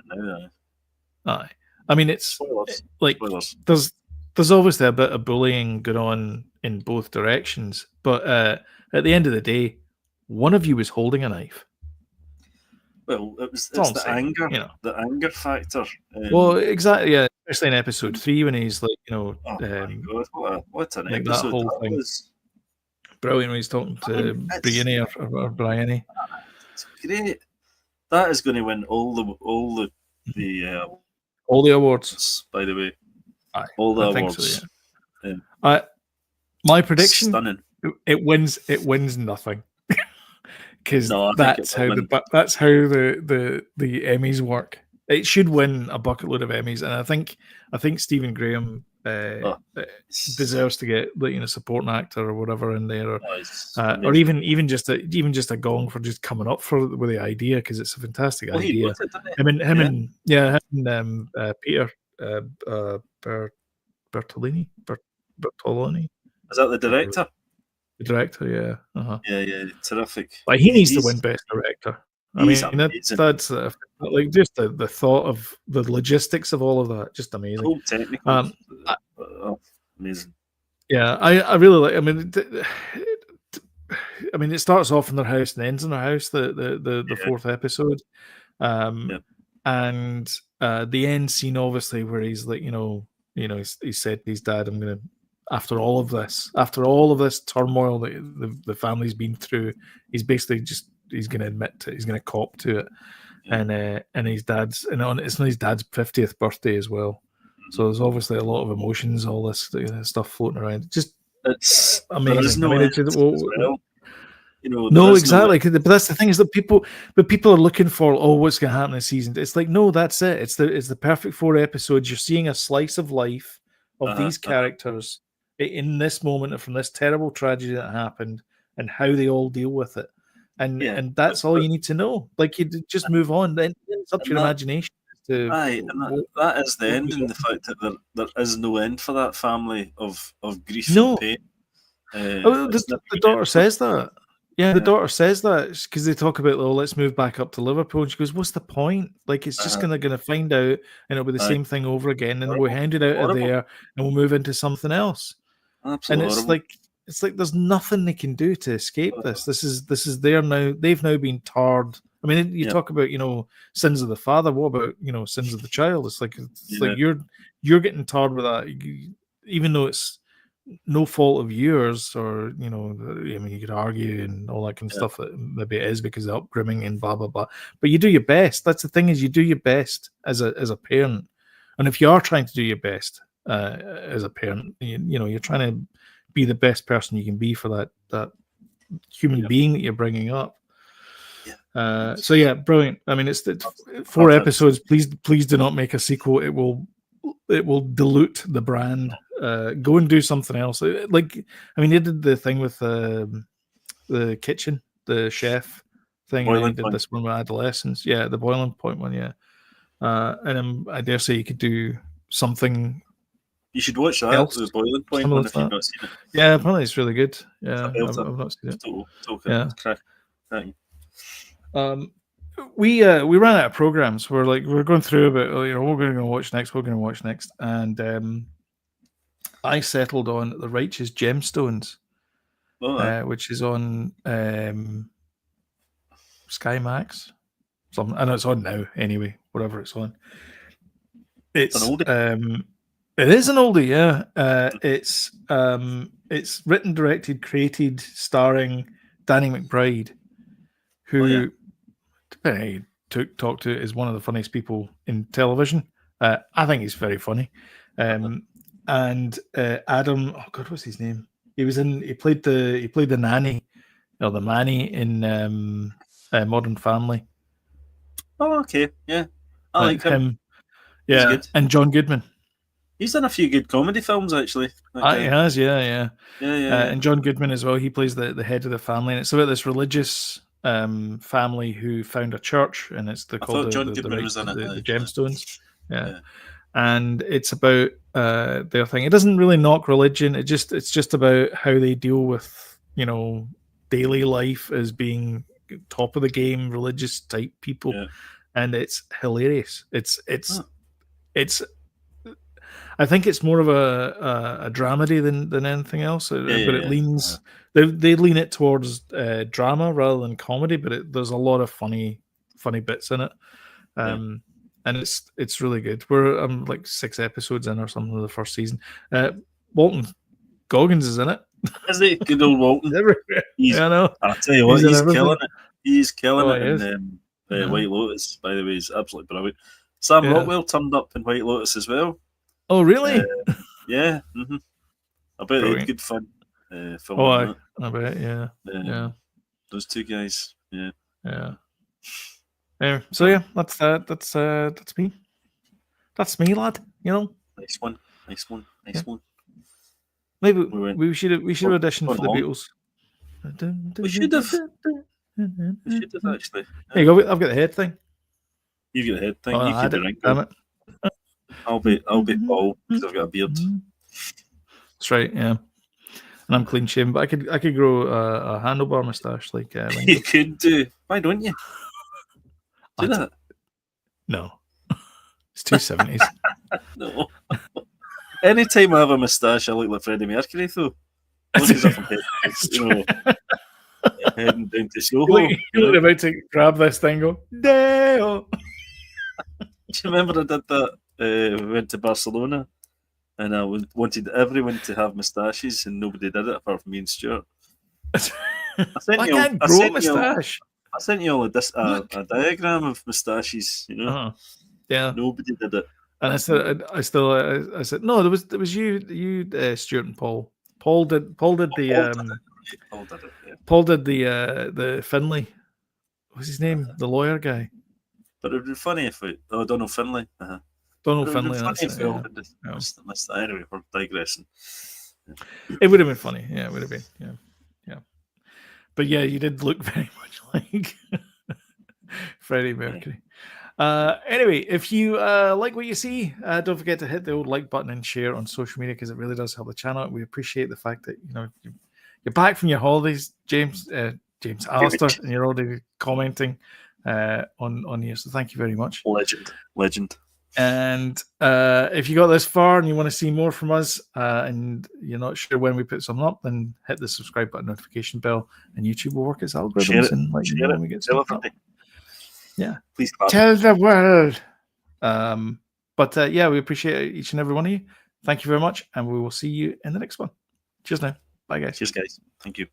Speaker 1: Aye. I mean, it's like there's obviously a bit of bullying going on in both directions, but at the end of the day, one of you is holding a knife.
Speaker 2: Well, it's the anger, the anger factor.
Speaker 1: Well, exactly, yeah. Especially in episode 3 when he's like,
Speaker 2: oh my God, what an
Speaker 1: like
Speaker 2: episode
Speaker 1: that whole
Speaker 2: that
Speaker 1: thing.
Speaker 2: was.
Speaker 1: Brilliant when he's talking to Brienne or Bryony.
Speaker 2: It's great. That is going to win all the
Speaker 1: awards.
Speaker 2: By the way,
Speaker 1: all the
Speaker 2: awards.
Speaker 1: So, yeah. My prediction:
Speaker 2: stunning.
Speaker 1: It wins nothing. Because that's how the Emmys work. It should win a bucket load of Emmys, and I think Stephen Graham deserves to get supporting actor or whatever in there, or even just a gong for just coming up with the idea, because it's a fantastic idea. And Peter Bertolini.
Speaker 2: Is that the director?
Speaker 1: The director, yeah.
Speaker 2: Yeah, terrific.
Speaker 1: Like, he needs to win Best Director. I mean, that's like just the thought of the logistics of all of that, just amazing.
Speaker 2: Cool, technical, amazing.
Speaker 1: Yeah, I really like. I mean, it starts off in their house and ends in their house. The fourth episode, and the end scene, obviously, where he's like, he said to his dad, after all of this turmoil that the family's been through, he's basically he's going to admit to it. He's going to cop to it. Yeah. And his dad's, and it's on his dad's 50th birthday as well. So there's obviously a lot of emotions, all this stuff floating around. It's amazing.
Speaker 2: There is no end as well.
Speaker 1: No, exactly. But that's the thing, is that people are looking for, what's going to happen this season. It's like, no, that's it. It's the perfect 4 episodes. You're seeing a slice of life of these characters in this moment, from this terrible tragedy that happened, and how they all deal with it. And that's all you need to know. Like, you just move on. Then it's up to your imagination.
Speaker 2: That is the ending. The fact that there is no end for that family of grief and pain.
Speaker 1: The daughter says that. Yeah, the daughter says that because they talk about, let's move back up to Liverpool. And she goes, what's the point? Like, it's just going to find out, and it'll be the same thing over again. And we'll hand it out of there, and we'll move into something else.
Speaker 2: Absolutely.
Speaker 1: And it's like there's nothing they can do to escape this. This is there now. They've now been tarred. I mean, you talk about, sins of the father. What about, sins of the child? It's like you're getting tarred with that, even though it's no fault of yours, or I mean, you could argue and all that kind of stuff that maybe it is because of upbringing and blah blah blah. But you do your best. That's the thing, is you do your best as a parent. And if you are trying to do your best as a parent, you're trying to be the best person you can be for that human being that you're bringing up. So yeah, brilliant. I mean, it's 4 episodes. Please do not make a sequel. It will dilute the brand. Go and do something else. Like, I mean, they did the thing with the kitchen, the chef thing. And they did this one with Adolescents. Yeah, the Boiling Point one. Yeah, and I dare say you could do something.
Speaker 2: You should watch that. Else, the Boiling Point one, if you've not seen it.
Speaker 1: Yeah, apparently it's really good. Yeah, I've not seen it. We ran out of programs. We're going through about, we're going to watch next, and I settled on The Righteous Gemstones, which is on Sky Max. Something. I know it's on now. Anyway, whatever it's on. It's an oldie. It is an oldie. Yeah. It's written, directed, created, starring Danny McBride, who. Depending how you talk to, is one of the funniest people in television. I think he's very funny. And Adam, what's his name? He played the nanny, or the Manny in Modern Family.
Speaker 2: Oh, okay, yeah, I like him.
Speaker 1: Yeah, he's good. And John Goodman.
Speaker 2: He's done a few good comedy films, actually.
Speaker 1: He has, yeah. And John Goodman as well. He plays the head of the family, and it's about this religious family who found a church, and it's called the Gemstones. Yeah. And it's about their thing. It doesn't really knock religion. It's just about how they deal with daily life as being top of the game, religious type people, and it's hilarious. It's I think it's more of a dramedy than anything else, but it leans. They lean it towards drama rather than comedy, but there's a lot of funny bits in it, and it's really good. We're like 6 episodes in or something of the first season. Walton Goggins is in it.
Speaker 2: Is he? Good old Walton.
Speaker 1: I know.
Speaker 2: I'll tell you what, he's killing it. He's killing it in White Lotus. By the way, he's absolutely brilliant. Sam Rockwell turned up in White Lotus as well.
Speaker 1: Oh, really?
Speaker 2: Yeah. Mm-hmm. I bet they had good fun.
Speaker 1: I bet, yeah.
Speaker 2: Those 2 guys,
Speaker 1: yeah. So yeah, that's me. That's me, lad.
Speaker 2: Nice one.
Speaker 1: Maybe we should audition for the Beatles.
Speaker 2: We should have actually.
Speaker 1: There you go. I've got the head thing.
Speaker 2: You've got the head thing. You keep the ring. Damn it. I'll be Paul because I've got a beard.
Speaker 1: That's right, yeah. And I'm clean shaven, but I could grow a handlebar moustache like.
Speaker 2: You could do. Why don't you? Do that.
Speaker 1: No, it's 270s.
Speaker 2: No. Anytime I have a moustache, I look like Freddie Mercury, though. Heading down to Soho.
Speaker 1: You're about to grab this thing, go. Dale.
Speaker 2: Do you remember I did that? We went to Barcelona and I wanted everyone to have moustaches, and nobody did it apart from me and Stuart.
Speaker 1: I can't grow a moustache.
Speaker 2: I sent you all a diagram of moustaches.
Speaker 1: Yeah.
Speaker 2: Nobody did it.
Speaker 1: And I said no. There was you, Stuart and Paul. Paul did the Paul did the Finlay. What's his name? The lawyer guy.
Speaker 2: But it would be funny if we. Oh, Donald Finlay.
Speaker 1: Donald Finlay. That's it.
Speaker 2: Yeah. Anyway, we're digressing.
Speaker 1: It would have been funny. Yeah, it would have been. Yeah. But yeah, you did look very much like Freddie Mercury. Anyway, if you like what you see, don't forget to hit the old like button and share on social media because it really does help the channel. We appreciate the fact that you're back from your holidays, James Alistair, and you're already commenting on here. So thank you very much.
Speaker 2: Legend.
Speaker 1: And if you got this far and you want to see more from us, and you're not sure when we put something up, then hit the subscribe button, notification bell, and YouTube will work its algorithms and let you know when we get something up. Yeah,
Speaker 2: please
Speaker 1: tell the world. But yeah, we appreciate each and every one of you. Thank you very much, and we will see you in the next one. Cheers now. Bye, guys.
Speaker 2: Cheers, guys. Thank you.